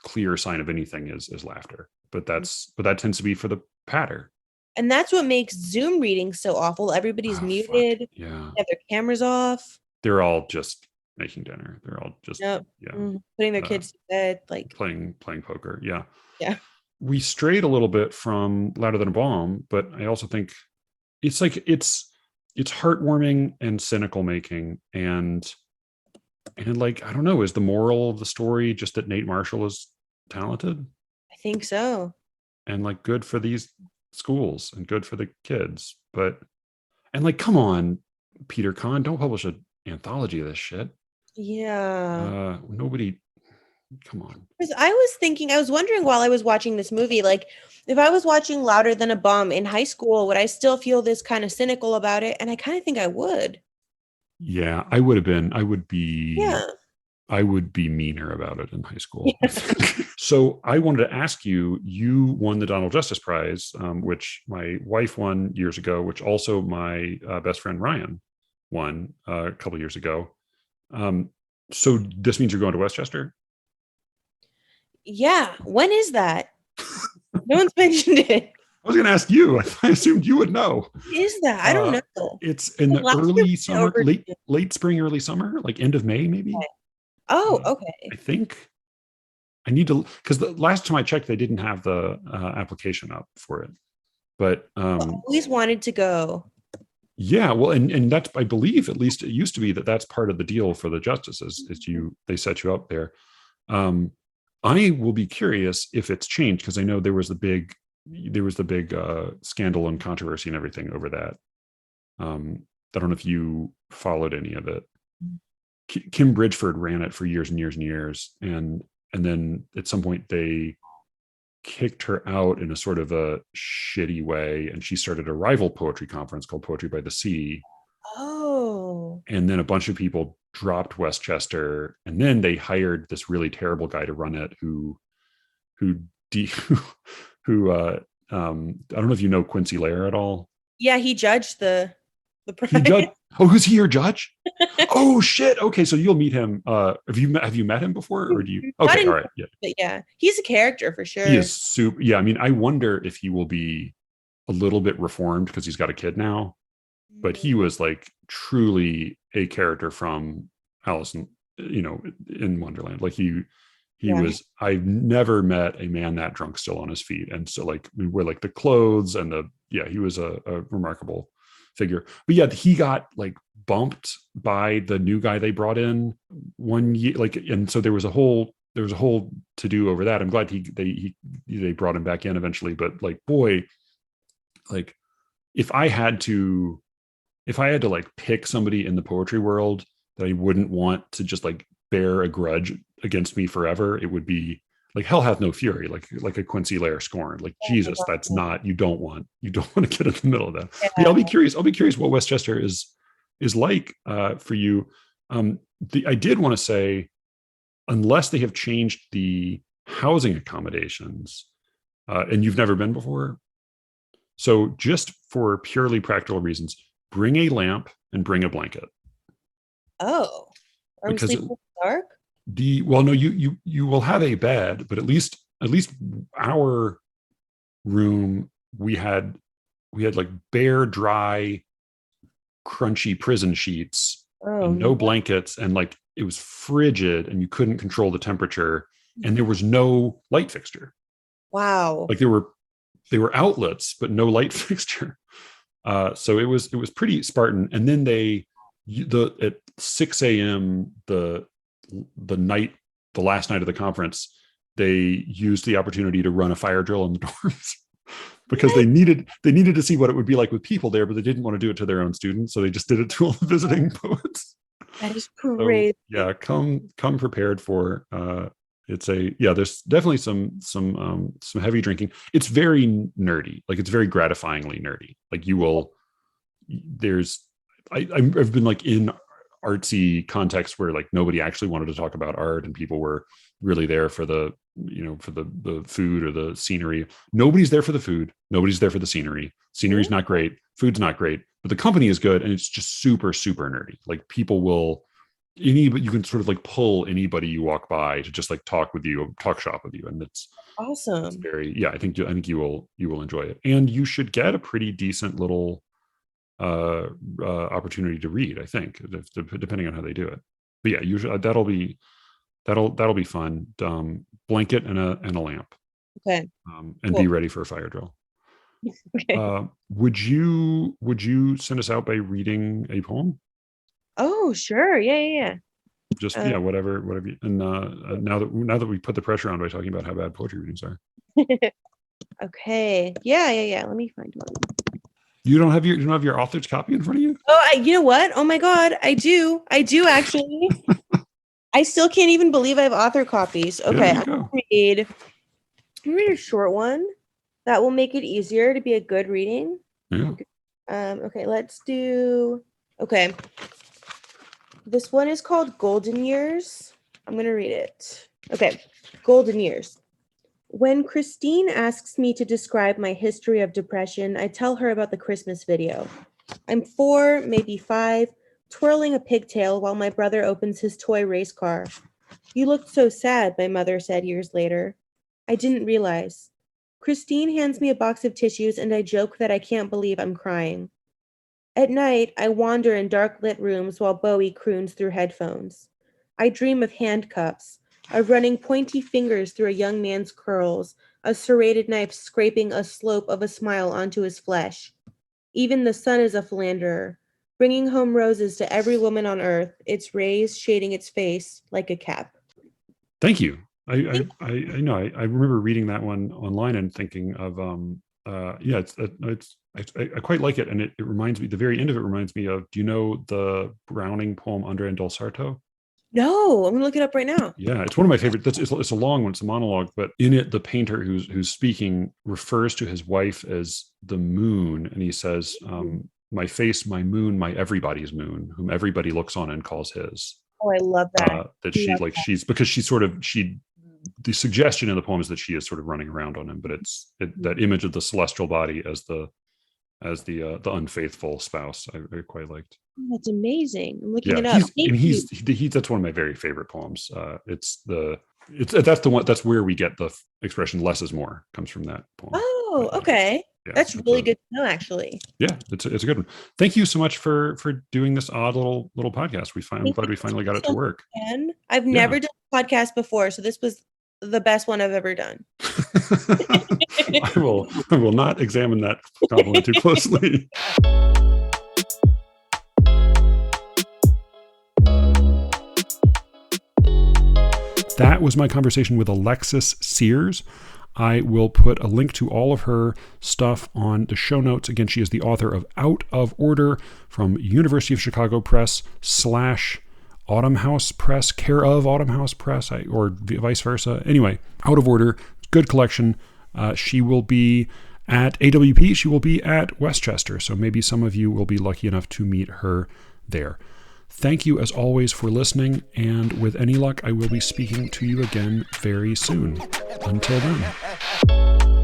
A: clear sign of anything is laughter. But that tends to be for the patter.
B: And that's what makes Zoom readings so awful. Everybody's
A: Oh fuck
B: muted,
A: yeah,
B: they have their cameras off.
A: they're all just making dinner. They're all just
B: Yep.
A: yeah,
B: Putting their
A: uh,
B: kids to bed. Like,
A: playing poker. Yeah,
B: yeah.
A: we strayed a little bit from Louder Than a Bomb, but I also think it's like it's heartwarming and cynical making, and like I don't know, is the moral of the story just that Nate Marshall is talented
B: I think so.
A: and like good for these schools and good for the kids? But and like come on, Peter Kahn, don't publish an anthology of this shit.
B: Yeah.
A: Nobody, come on.
B: Because I was wondering while I was watching this movie, like, if I was watching Louder Than a Bomb in high school, would I still feel this kind of cynical about it? And I kind of think I would.
A: Yeah, I would have been.
B: Yeah.
A: I would be meaner about it in high school, I think. So I wanted to ask you, you won the Donald Justice Prize, which my wife won years ago, which also my best friend Ryan won a couple years ago. So this means you're going to Westchester?
B: Yeah. When is that? No one's mentioned it.
A: I was going to ask you. I assumed you would know.
B: What is that? I don't know.
A: It's in the
B: Last year
A: early
B: we
A: summer,
B: over-
A: late spring, early summer, like end of May, maybe.
B: Okay. Oh, okay.
A: I think I need to, because the last time I checked, they didn't have the application up for it. But
B: I always wanted to go.
A: yeah, well, and that's, I believe, at least it used to be that's part of the deal for the justices is they set you up there. I will be curious if it's changed, because I know there was the big scandal and controversy and everything over that. I don't know if you followed any of it. Kim Bridgeford ran it for years and years and years, and then at some point they kicked her out in a sort of a shitty way, and she started a rival poetry conference called Poetry by the Sea.
B: Oh.
A: And then a bunch of people dropped Westchester, and then they hired this really terrible guy to run it who I don't know if you know Quincy Lair at all.
B: Yeah, he judged the prize.
A: He judged. Oh, who's he your judge? Oh shit. Okay, so you'll meet him. Have you met him before, or do you? Okay, all right. Yeah,
B: but yeah, he's a character for sure.
A: he is super. Yeah, I mean, I wonder if he will be a little bit reformed because he's got a kid now. But he was like truly a character from Alice in Wonderland. Like he was. I've never met a man that drunk still on his feet, and so like we wear like the clothes and he was a remarkable figure. But yeah, he got like bumped by the new guy they brought in one year, like, and so there was a whole to do over that. I'm glad they brought him back in eventually, but like, boy, like if I had to like pick somebody in the poetry world that I wouldn't want to just like bear a grudge against me forever, it would be like Hell Hath No Fury, like a Quincy Lair scorn. Like, Jesus, that's not, you don't want to get in the middle of that.
B: Yeah.
A: But I'll be curious what Westchester is like for you. I did want to say, unless they have changed the housing accommodations, and you've never been before, so just for purely practical reasons, bring a lamp and bring a blanket.
B: Oh, are we sleeping in the dark?
A: No, you will have a bed, but at least our room, we had like bare, dry, crunchy prison sheets and no blankets, and like it was frigid, and you couldn't control the temperature, and there was no light fixture.
B: Wow.
A: Like there were outlets, but no light fixture. So it was pretty Spartan. And then at 6 a.m. the last night of the conference, they used the opportunity to run a fire drill in the dorms because they needed to see what it would be like with people there, but they didn't want to do it to their own students, so they just did it to all the visiting poets.
B: That is crazy.
A: So, yeah, come prepared for there's definitely some heavy drinking. It's very nerdy, like it's very gratifyingly nerdy. Like I've been like in artsy context where like nobody actually wanted to talk about art and people were really there for the, for the food or the scenery. Nobody's there for the food. Nobody's there for the scenery. Scenery's not great. Food's not great, but the company is good. And it's just super, super nerdy. Like people will, you can sort of like pull anybody you walk by to just like talk with you, talk shop with you. And it's
B: awesome.
A: very, I think you will enjoy it. And you should get a pretty decent little opportunity to read, I think, depending on how they do it. But yeah, usually that'll be fun. Blanket and a lamp.
B: Okay.
A: And be ready for a fire drill.
B: Okay.
A: Would you send us out by reading a poem?
B: Oh, sure. Yeah.
A: Just whatever. And now that we put the pressure on by talking about how bad poetry readings are.
B: Okay. Yeah. Let me find one.
A: You don't have your author's copy in front of you?
B: Oh, you know what? Oh my God, I do actually. I still can't even believe I have author copies. Okay, I'm gonna read a short one that will make it easier to be a good reading.
A: Yeah.
B: Okay, let's do. Okay, this one is called Golden Years. I'm gonna read it. Okay, Golden Years. When Christine asks me to describe my history of depression, I tell her about the Christmas video. I'm 4, maybe 5, twirling a pigtail while my brother opens his toy race car. You looked so sad, my mother said years later. I didn't realize. Christine hands me a box of tissues and I joke that I can't believe I'm crying. At night, I wander in dark lit rooms while Bowie croons through headphones. I dream of handcuffs, of running pointy fingers through a young man's curls, a serrated knife scraping a slope of a smile onto his flesh. Even the sun is a philanderer, bringing home roses to every woman on earth, its rays shading its face like a cap.
A: Thank you. I know. I remember reading that one online and thinking of I quite like it, and it reminds me. The very end of it reminds me of. Do you know the Browning poem André and Del Sarto?
B: No, I'm gonna look it up right now.
A: Yeah, it's one of my favorite. It's a long one. It's a monologue, but in it, the painter who's speaking refers to his wife as the moon, and he says, "My face, my moon, my everybody's moon, whom everybody looks on and calls his."
B: Oh, I love that.
A: She's because the suggestion in the poem is that she is sort of running around on him, but it's that image of the celestial body as the unfaithful spouse. I quite liked.
B: That's amazing. I'm looking it up.
A: That's one of my very favorite poems. That's where we get the expression "less is more" comes from that poem.
B: Oh, okay. Yeah, that's really good to know, actually.
A: Yeah, it's a good one. Thank you so much for doing this odd little podcast. I'm glad we finally got it to work.
B: I've never done a podcast before, so this was the best one I've ever done.
A: I will not examine that compliment too closely. That was my conversation with Alexis Sears. I will put a link to all of her stuff on the show notes. Again, she is the author of Out of Order from University of Chicago Press / Autumn House Press, care of Autumn House Press, or vice versa. Anyway, Out of Order, good collection. She will be at AWP. She will be at Westchester. So maybe some of you will be lucky enough to meet her there. Thank you, as always, for listening. And with any luck, I will be speaking to you again very soon. Until then.